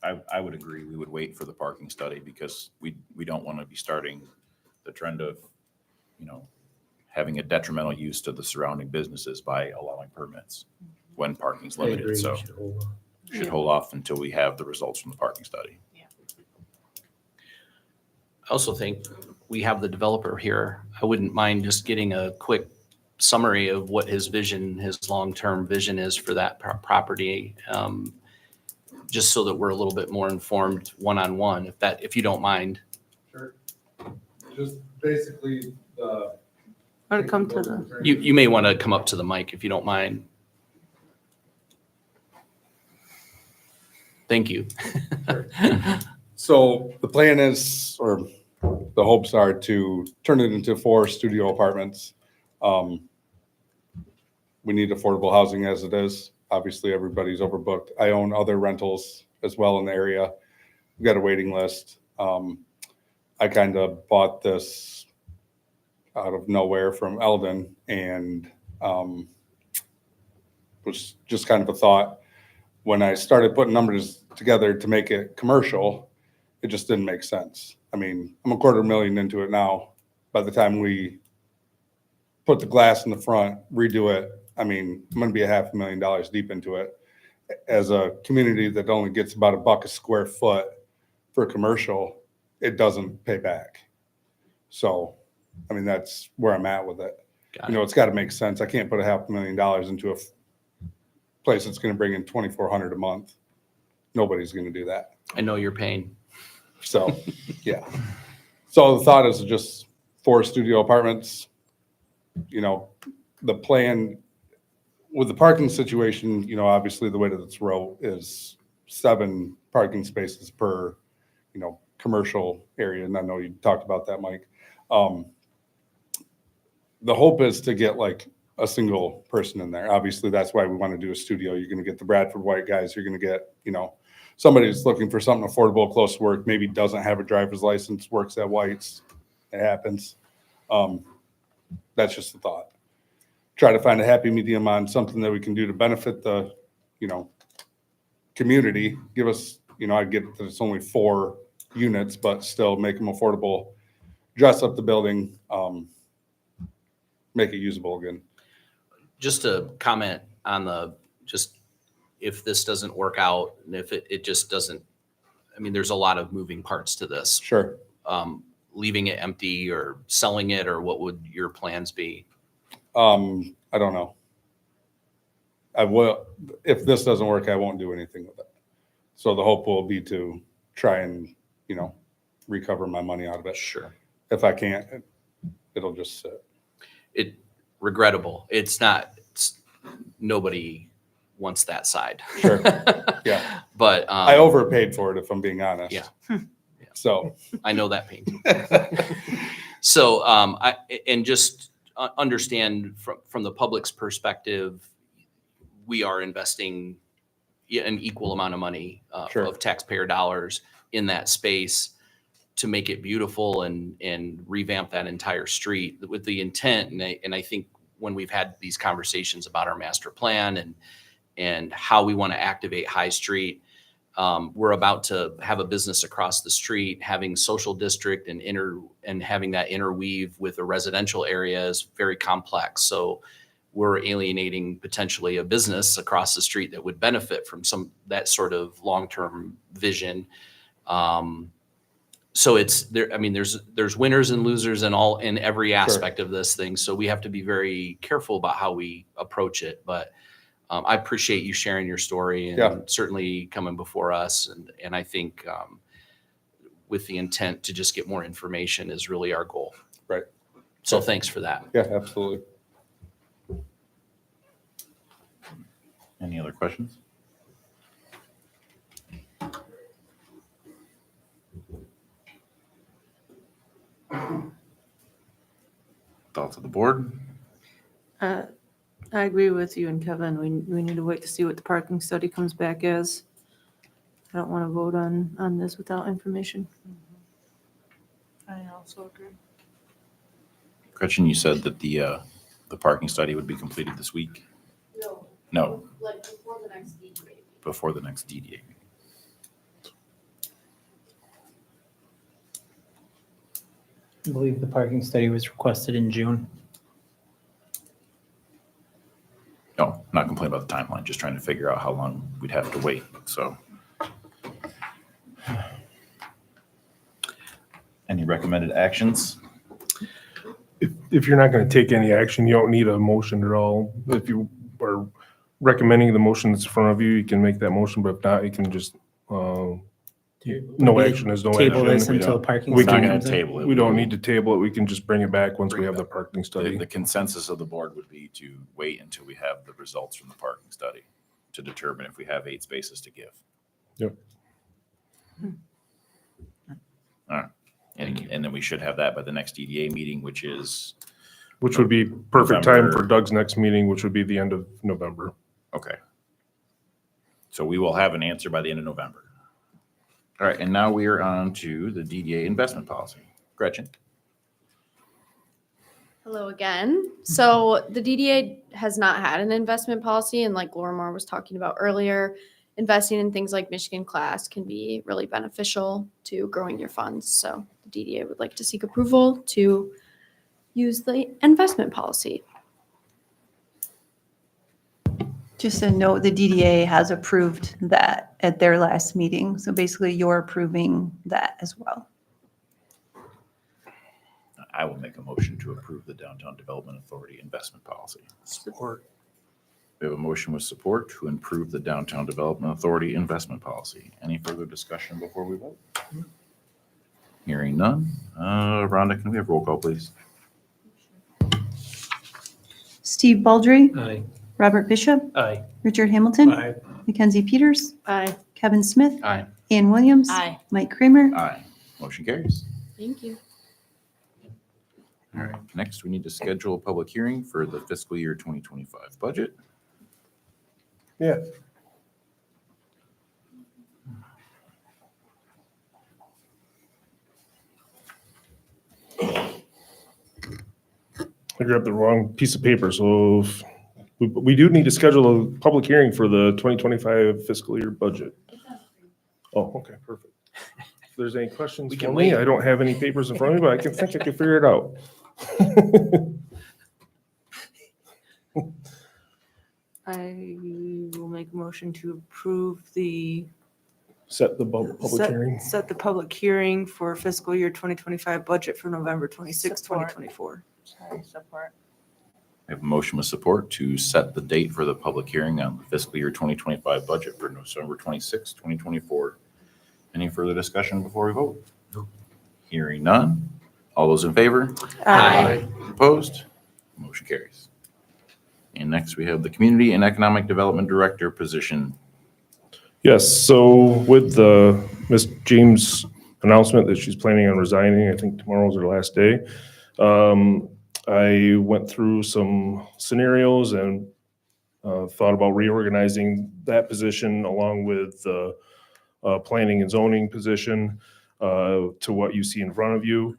yet? I would agree. We would wait for the parking study because we don't want to be starting the trend of, having a detrimental use to the surrounding businesses by allowing permits when parking's I agree, limited. So we should hold on. should hold off until we have the results from the parking study. I also think we have the developer here. I wouldn't mind just getting a quick summary of what his long-term vision is for that property, just so that we're a little bit more informed one-on-one, if you don't mind. Sure. Just basically the. Want to come to the, You may want to come up to the mic if you don't mind. Thank you. So the plan is, or the hopes are to turn it into 4 studio apartments. We need affordable housing as it is. Obviously, everybody's overbooked. I own other rentals as well in the area. We've got a waiting list. I kind of bought this out of nowhere from Eldon, and was just kind of a thought. When I started putting numbers together to make it commercial, it just didn't make sense. I mean, I'm $250,000 into it now. By the time we put the glass in the front, redo it, I'm going to be $500,000 deep into it. As a community that only gets about $1 a square foot for commercial, it doesn't pay back. So, that's where I'm at with it. It's got to make sense. I can't put $500,000 into a place that's going to bring in $2,400 a month. Nobody's going to do that. I know your pain. So, yeah. So the thought is just 4 studio apartments. The plan with the parking situation, obviously the way that it's wrote is 7 parking spaces per, commercial area. And I know you talked about that, Mike. The hope is to get like a single person in there. Obviously, that's why we want to do a studio. You're going to get the Bradford White guys. You're going to get, somebody who's looking for something affordable, close to work, maybe doesn't have a driver's license, works at White's. It happens. That's just the thought. Try to find a happy medium on something that we can do to benefit the, community. Give us, I get that it's only 4 units, but still make them affordable. Dress up the building, make it usable again. Just a comment on if this doesn't work out, and if it just doesn't, there's a lot of moving parts to this. Sure. Leaving it empty or selling it, or what would your plans be? I don't know. I will, if this doesn't work, I won't do anything with it. So the hope will be to try and, recover my money out of it. Sure. If I can't, it'll just sit. Regrettable. Nobody wants that side. Sure. Yeah. But I overpaid for it, if I'm being honest. Yeah. So I know that pain. So just understand from the public's perspective, we are investing an equal amount of money Sure. of taxpayer dollars in that space to make it beautiful and revamp that entire street with the intent. And I think when we've had these conversations about our master plan and how we want to activate High Street, We're about to have a business across the street, having social district and having that interweave with a residential area is very complex. So we're alienating potentially a business across the street that would benefit from that sort of long-term vision. So it's there. I mean, there's winners and losers in every aspect of this thing. So we have to be very careful about how we approach it. But I appreciate you sharing your story and certainly coming before us. And I think with the intent to just get more information is really our goal. Right. So thanks for that. Yeah, absolutely. Any other questions? Thoughts of the board? I agree with you and Kevin. We need to wait to see what the parking study comes back as. I don't want to vote on this without information. I also agree. Gretchen, you said that the parking study would be completed this week? No, Like before the next DDA. before the next DDA meeting. I believe the parking study was requested in June. No, not complaining about the timeline, just trying to figure out how long we'd have to wait, so. Any recommended actions? If you're not going to take any action, you don't need a motion at all. If you are recommending the motion that's in front of you, you can make that motion, but if not, you can just, no action is no Table this action. until the parking We're study not gonna comes in. table it. We don't need to table it. We can just bring it back once we have the parking study. The consensus of the board would be to wait until we have the results from the parking study to determine if we have 8 spaces to give. Yep. All right, and then we should have that by the next DDA meeting, which is, Which would be perfect time November. for Doug's next meeting, which would be the end of November. okay. So we will have an answer by the end of November. All right, and now we are on to the DDA investment policy. Gretchen? Hello again. So the DDA has not had an investment policy, and like Laura Moore was talking about earlier, investing in things like Michigan Class can be really beneficial to growing your funds. So the DDA would like to seek approval to use the investment policy. Just a note, the DDA has approved that at their last meeting. So basically you're approving that as well. I will make a motion to approve the Downtown Development Authority investment policy. Support. We have a motion with support to improve the Downtown Development Authority investment policy. Any further discussion before we vote? Hearing none. Rhonda, can we have roll call, please? Steve Baldry, Aye. Robert Bishop, Aye. Richard Hamilton, Aye. Mackenzie Peters, Aye. Kevin Smith, Aye. Ann Williams, Aye. Mike Kramer. Aye. Motion carries. Thank you. All right, next we need to schedule a public hearing for the fiscal year 2025 budget. Yeah. I grabbed the wrong piece of paper, so we do need to schedule a public hearing for the 2025 fiscal year budget. Oh, okay, perfect. If there's any questions We for can me, wait. I don't have any papers in front of me, but I think I can figure it out. I will make a motion to approve the Set the public hearing. set the public hearing for fiscal year 2025 budget for November 26, Support. 2024. Sorry, support. We have a motion with support to set the date for the public hearing on the fiscal year 2025 budget for November 26, 2024. Any further discussion before we vote? Hearing none. All those in favor? Aye. Opposed? Motion carries. And next we have the Community and Economic Development Director position. Yes, so with the Ms. James' announcement that she's planning on resigning, I think tomorrow's her last day. I went through some scenarios and thought about reorganizing that position along with the planning and zoning position to what you see in front of you.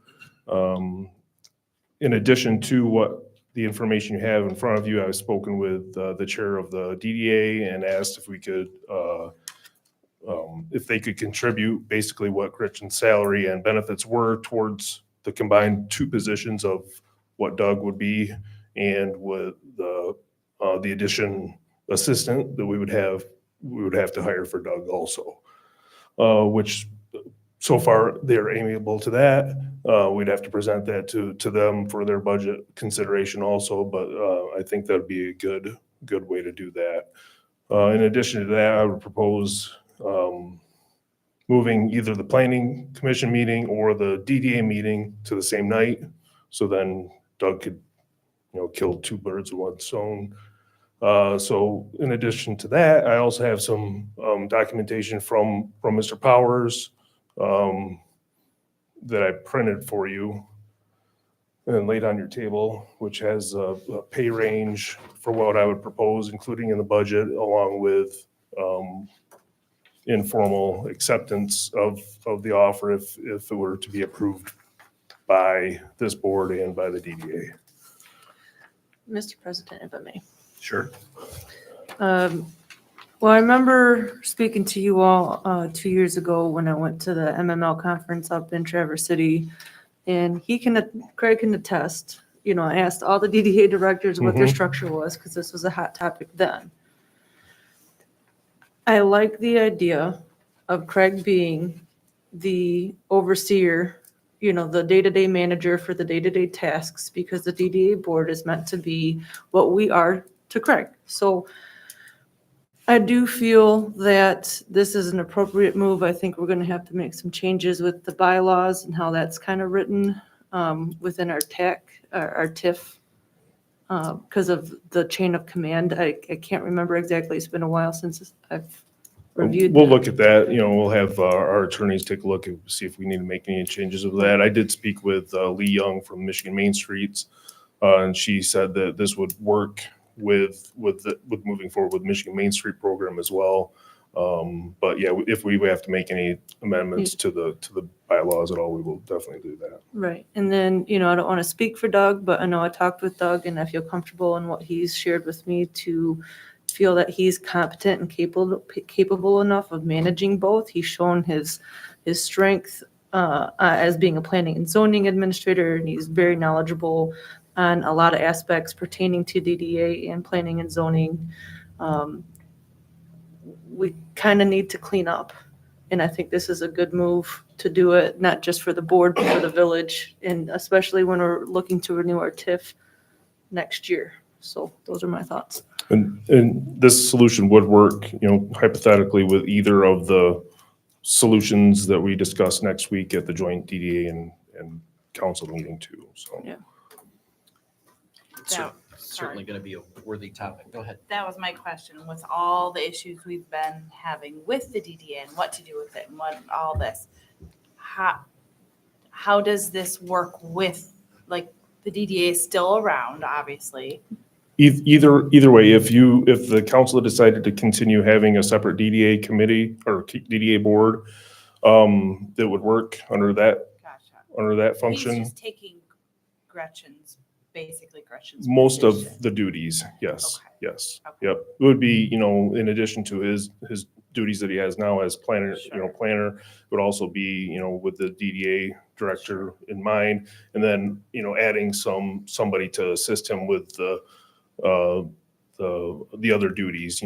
In addition to what the information you have in front of you, I've spoken with the chair of the DDA and asked if we could if they could contribute basically what Gretchen's salary and benefits were towards the combined two positions of what Doug would be and with the addition assistant that we would have to hire for Doug also, which so far they're amiable to that. We'd have to present that to them for their budget consideration also, but I think that'd be a good way to do that. In addition to that, I would propose moving either the planning commission meeting or the DDA meeting to the same night. So then Doug could, kill two birds with one stone. So in addition to that, I also have some documentation from Mr. Powers that I printed for you and laid on your table, which has a pay range for what I would propose, including in the budget, along with informal acceptance of the offer if it were to be approved by this board and by the DDA. Mr. President, if I may. Sure. Well, I remember speaking to you all 2 years ago when I went to the MML conference up in Traverse City, and Craig can attest, I asked all the DDA directors what their structure was because this was a hot topic then. I like the idea of Craig being the overseer, the day-to-day manager for the day-to-day tasks, because the DDA board is meant to be what we are to Craig. So I do feel that this is an appropriate move. I think we're going to have to make some changes with the bylaws and how that's kind of written within our TIF because of the chain of command. I can't remember exactly. It's been a while since I've reviewed. We'll look at that. We'll have our attorneys take a look and see if we need to make any changes of that. I did speak with Lee Young from Michigan Main Streets, and she said that this would work with moving forward with Michigan Main Street program as well. But yeah, if we have to make any amendments to the bylaws at all, we will definitely do that. Right. And then, I don't want to speak for Doug, but I know I talked with Doug and I feel comfortable in what he's shared with me to feel that he's competent and capable enough of managing both. He's shown his strength as being a planning and zoning administrator, and he's very knowledgeable on a lot of aspects pertaining to DDA and planning and zoning. We kind of need to clean up. And I think this is a good move to do it, not just for the board, but for the village, and especially when we're looking to renew our TIF next year. So those are my thoughts. And this solution would work, hypothetically with either of the solutions that we discuss next week at the joint DDA and council meeting too. So. Yeah. Certainly going to be a worthy topic. Go ahead. That was my question, with all the issues we've been having with the DDA and what to do with it and all this. How does this work with, the DDA is still around, obviously. Either way, if the council decided to continue having a separate DDA committee or DDA board, that would work under that function. He's just taking basically Gretchen's Most position. of the duties, yes, Okay. yes, Okay. yep. It would be, in addition to his duties that he has now as planner, planner, it would also be, with the DDA director in mind, and then, adding somebody to assist him with the other duties,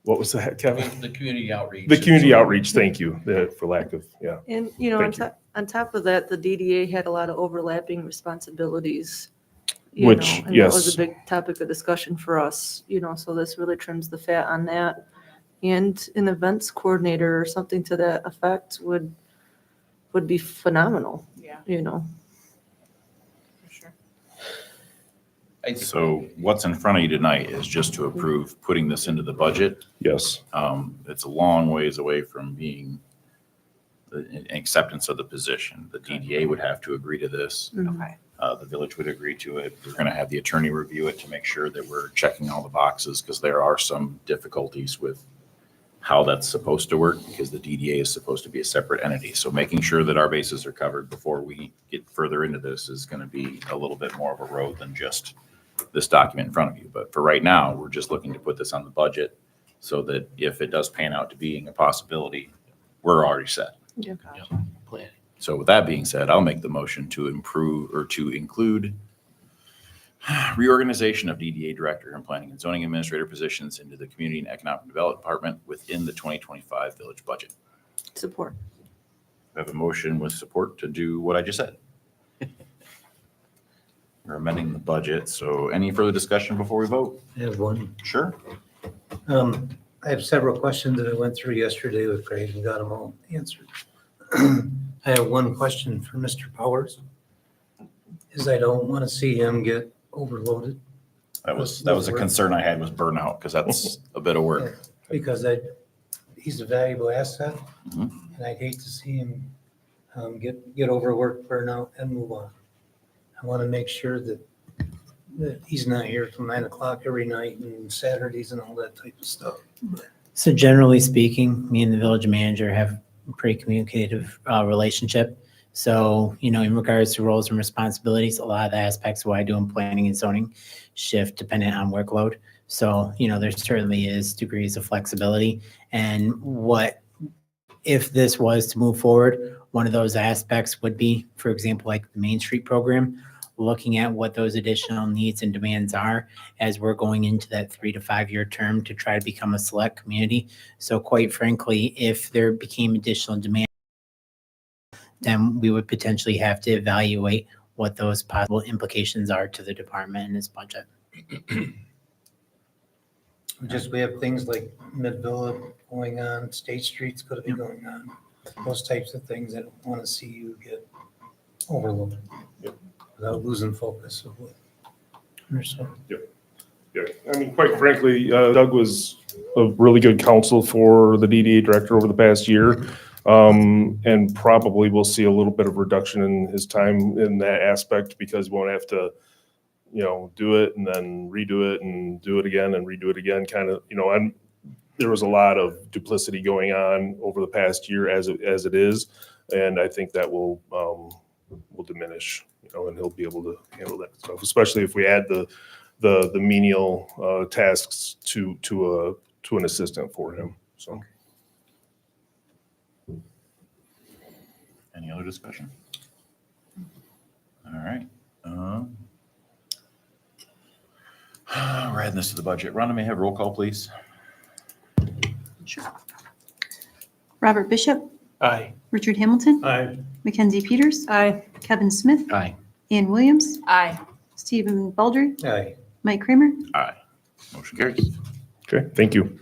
What was that, Kevin? The community outreach. The community outreach, thank you, for lack of, yeah. And, Thank you. on top of that, the DDA had a lot of overlapping responsibilities. Which, And that yes. was a big topic of discussion for us, so this really trims the fat on that. And an events coordinator or something to that effect would be phenomenal, Yeah, for sure. So what's in front of you tonight is just to approve putting this into the budget. Yes. It's a long ways away from being an acceptance of the position. The DDA would have to agree to this. Okay. The village would agree to it. We're going to have the attorney review it to make sure that we're checking all the boxes, because there are some difficulties with how that's supposed to work, because the DDA is supposed to be a separate entity. So making sure that our bases are covered before we get further into this is going to be a little bit more of a road than just this document in front of you. But for right now, we're just looking to put this on the budget so that if it does pan out to being a possibility, we're already set. Plan. So with that being said, I'll make the motion to improve or to include reorganization of DDA Director and Planning and Zoning Administrator positions into the Community and Economic Development Department within the 2025 village budget. Support. I have a motion with support to do what I just said. We're amending the budget, so any further discussion before we vote? I have one. Sure. I have several questions that I went through yesterday with Craig and got them all answered. I have one question for Mr. Powers. Is I don't want to see him get overloaded That was a concern I had, was burnout, because that's a bit of work. because he's a valuable asset. Mhm. And I'd hate to see him get overworked, burnout, and move on. I want to make sure that he's not here till 9 o'clock every night and Saturdays and all that type of stuff. So generally speaking, me and the village manager have a pretty communicative relationship. So, in regards to roles and responsibilities, a lot of the aspects of what I do in planning and zoning shift dependent on workload. So, there certainly is degrees of flexibility. And if this was to move forward, one of those aspects would be, for example, like the Main Street program, looking at what those additional needs and demands are as we're going into that 3 to 5 year term to try to become a select community. So quite frankly, if there became additional demand, then we would potentially have to evaluate what those possible implications are to the department and its budget. We have things like Mid-Villa going on, State Street's going to be going on. Those types of things. I don't want to see you get overloaded without losing focus of what. Understood. Yeah, I mean, quite frankly, Doug was a really good counsel for the DDA director over the past year. And probably we'll see a little bit of reduction in his time in that aspect because we won't have to, do it and then redo it and do it again and redo it again, kind of, and there was a lot of duplicity going on over the past year as it is. And I think that will diminish, and he'll be able to handle that stuff, especially if we add the menial tasks to an assistant for him, so. Any other discussion? All right. We're adding this to the budget. Rhonda, may I have roll call, please? Robert Bishop, Aye. Richard Hamilton, Aye. Mackenzie Peters, Aye. Kevin Smith, Aye. Ann Williams, Aye. Stephen Baldry, Aye. Mike Kramer. Aye. Motion carries. Okay, thank you.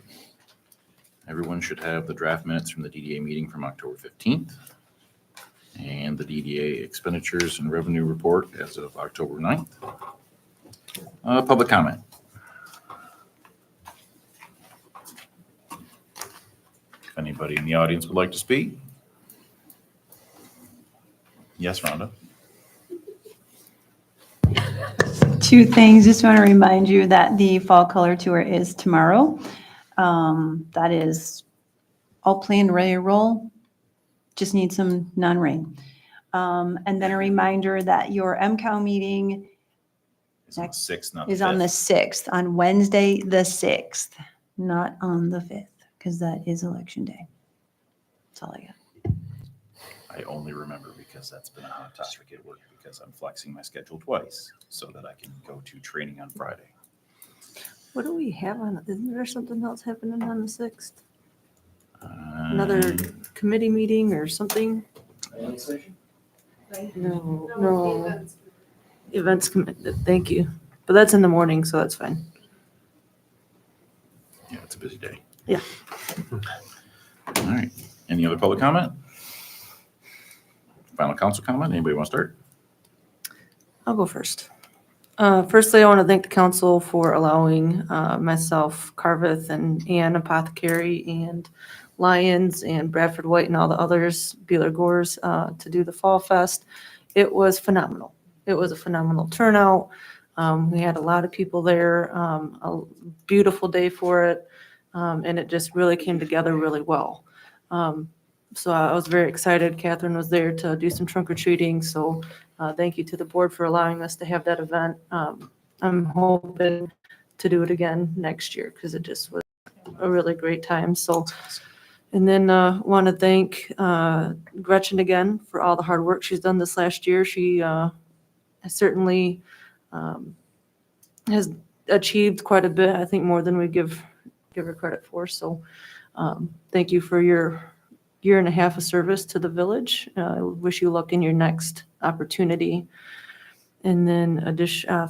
Everyone should have the draft minutes from the DDA meeting from October 15th and the DDA expenditures and revenue report as of October 9th. Public comment. If anybody in the audience would like to speak? Yes, Rhonda? Two things. Just want to remind you that the fall color tour is tomorrow. That is all planned, ready to roll. Just need some non-rain. And then a reminder that your MCOW meeting It's on the 6th, not is on the 5th. 6th, on Wednesday, the 6th, not on the 5th, because that is election day. That's all I got. I only remember because that's been a hot topic at work because I'm flexing my schedule twice so that I can go to training on Friday. What do we have on, isn't there something else happening on the 6th? Another committee meeting or something? No. Events committee, thank you. But that's in the morning, so that's fine. Yeah, it's a busy day. Yeah. All right. Any other public comment? Final council comment? Anybody want to start? I'll go first. Firstly, I want to thank the council for allowing myself, Carveth, and Ann Apothecary, and Lyons, and Bradford White, and all the others, Beeler Gores, to do the Fall Fest. It was phenomenal. It was a phenomenal turnout. We had a lot of people there, a beautiful day for it, and it just really came together really well. So I was very excited. Catherine was there to do some trunk or treating, so thank you to the board for allowing us to have that event. I'm hoping to do it again next year because it just was a really great time. So, and then want to thank Gretchen again for all the hard work she's done this last year. She certainly has achieved quite a bit, I think more than we give her credit for. So thank you for your year and a half of service to the village. I wish you luck in your next opportunity. And then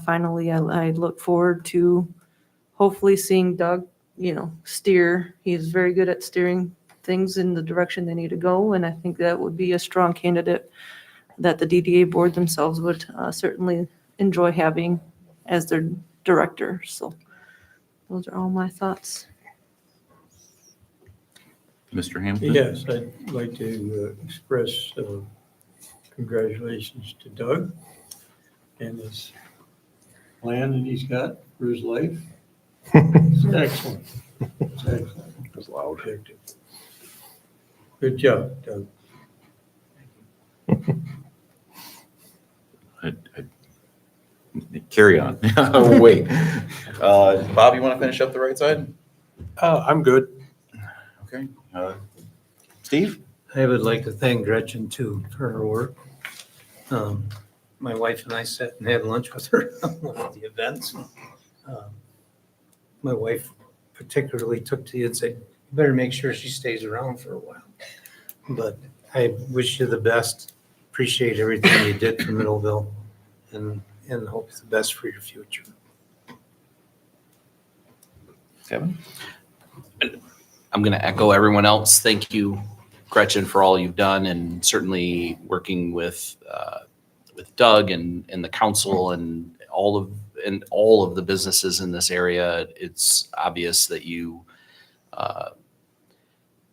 finally, I look forward to hopefully seeing Doug, steer. He's very good at steering things in the direction they need to go. And I think that would be a strong candidate that the DDA board themselves would certainly enjoy having as their director. So those are all my thoughts. Mr. Hampton? Yes, I'd like to express congratulations to Doug and his plan that he's got for his life. It's excellent. It's excellent. That's loud. Good job, Doug. Carry on. Oh, wait. Bob, you want to finish up the right side? I'm good. Okay. Steve? I would like to thank Gretchen too for her work. My wife and I sat and had lunch with her at one of the events. My wife particularly took to you and said, you better make sure she stays around for a while. But I wish you the best. Appreciate everything you did for Middleville and hope the best for your future. Kevin? I'm going to echo everyone else. Thank you, Gretchen, for all you've done, and certainly working with Doug and the council and all of the businesses in this area. It's obvious that you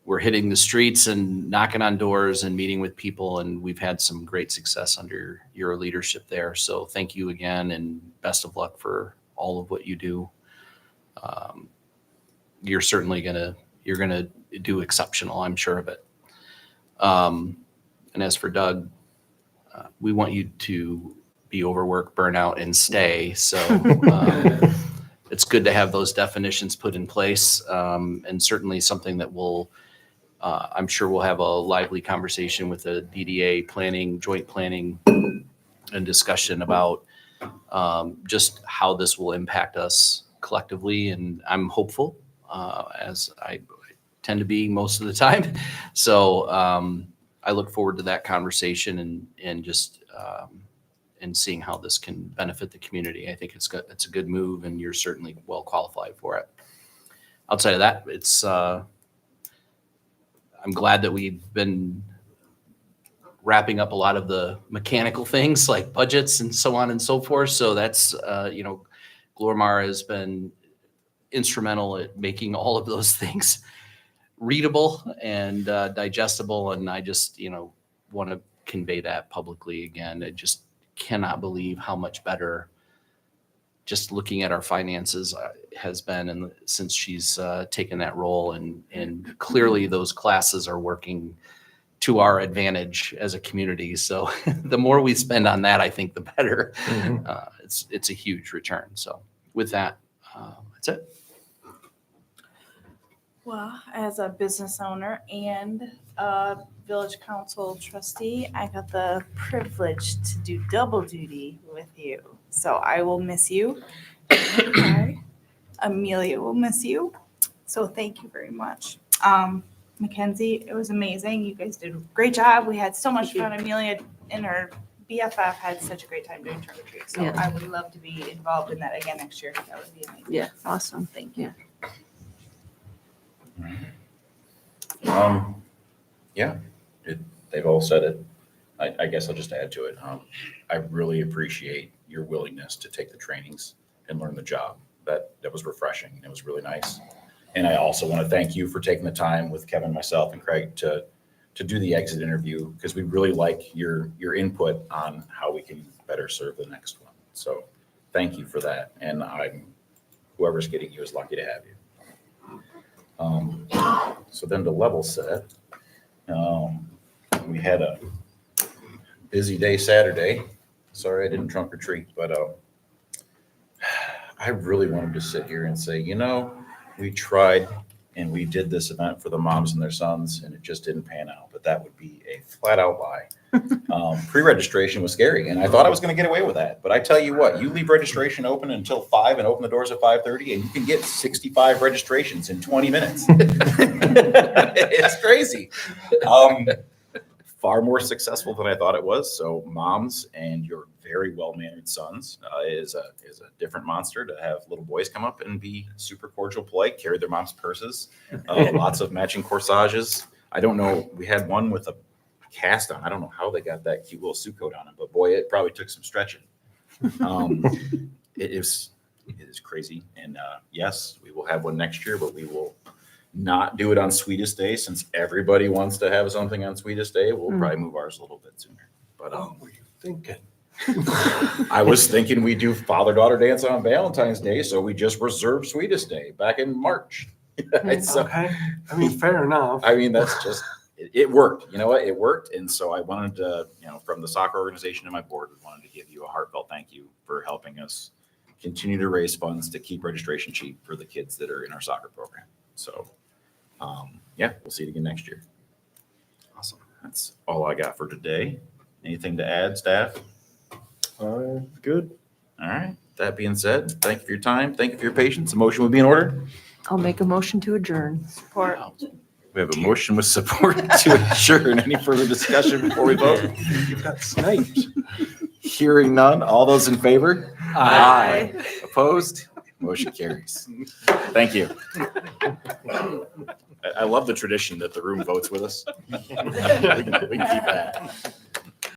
were hitting the streets and knocking on doors and meeting with people, and we've had some great success under your leadership there. So thank you again, and best of luck for all of what you do. You're certainly you're gonna do exceptional, I'm sure of it. And as for Doug, we want you to be overworked, burnout, and stay. So it's good to have those definitions put in place, and certainly something that I'm sure we'll have a lively conversation with the DDA joint planning and discussion about just how this will impact us collectively. And I'm hopeful, as I tend to be most of the time. So I look forward to that conversation and just and seeing how this can benefit the community. I think it's a good move, and you're certainly well qualified for it. Outside of that, I'm glad that we've been wrapping up a lot of the mechanical things like budgets and so on and so forth. So that's, Glormar has been instrumental at making all of those things readable and digestible. And I just, want to convey that publicly again. I just cannot believe how much better just looking at our finances has been since she's taken that role. And clearly those classes are working to our advantage as a community. So the more we spend on that, I think the better. It's a huge return. So with that, that's it. Well, as a business owner and a village council trustee, I got the privilege to do double duty with you. So I will miss you. Amelia will miss you. So thank you very much. Mackenzie, it was amazing. You guys did a great job. We had so much fun. Amelia and her BFF had such a great time doing trunk or treat. So I would love to be involved in that again next year. That would be amazing. Yeah, awesome. Thank you. They've all said it. I guess I'll just add to it. I really appreciate your willingness to take the trainings and learn the job. That was refreshing. It was really nice. And I also want to thank you for taking the time with Kevin, myself, and Craig to do the exit interview, because we really like your input on how we can better serve the next one. So thank you for that. And whoever's getting you is lucky to have you. So then to level set, we had a busy day Saturday. Sorry I didn't trunk or treat, but I really wanted to sit here and say, we tried and we did this event for the moms and their sons, and it just didn't pan out. But that would be a flat out lie. Pre-registration was scary, and I thought I was going to get away with that. But I tell you what, you leave registration open until 5 and open the doors at 5:30, and you can get 65 registrations in 20 minutes. It's crazy. Far more successful than I thought it was. So moms and your very well-mannered sons is a different monster to have little boys come up and be super cordial, polite, carry their mom's purses, lots of matching corsages. I don't know. We had one with a cast on. I don't know how they got that cute little suit coat on him, but boy, it probably took some stretching. It is crazy. And yes, we will have one next year, but we will not do it on Sweetest Day since everybody wants to have something on Sweetest Day. We'll probably move ours a little bit sooner. But What were you thinking? I was thinking we do father-daughter dance on Valentine's Day, so we just reserved Sweetest Day back in March. So, Okay, I mean, fair enough. I mean, that's just, it worked. You know what? It worked. And so I wanted to, from the soccer organization and my board, we wanted to give you a heartfelt thank you for helping us continue to raise funds to keep registration cheap for the kids that are in our soccer program. So, yeah, we'll see it again next year. Awesome. That's all I got for today. Anything to add, staff? Good. All right. That being said, thank you for your time. Thank you for your patience. The motion will be in order. I'll make a motion to adjourn. Support. We have a motion with support to adjourn. Any further discussion before we vote? You've got sniped. Hearing none. All those in favor? Aye. Opposed? Motion carries. Thank you. I love the tradition that the room votes with us. We can keep that.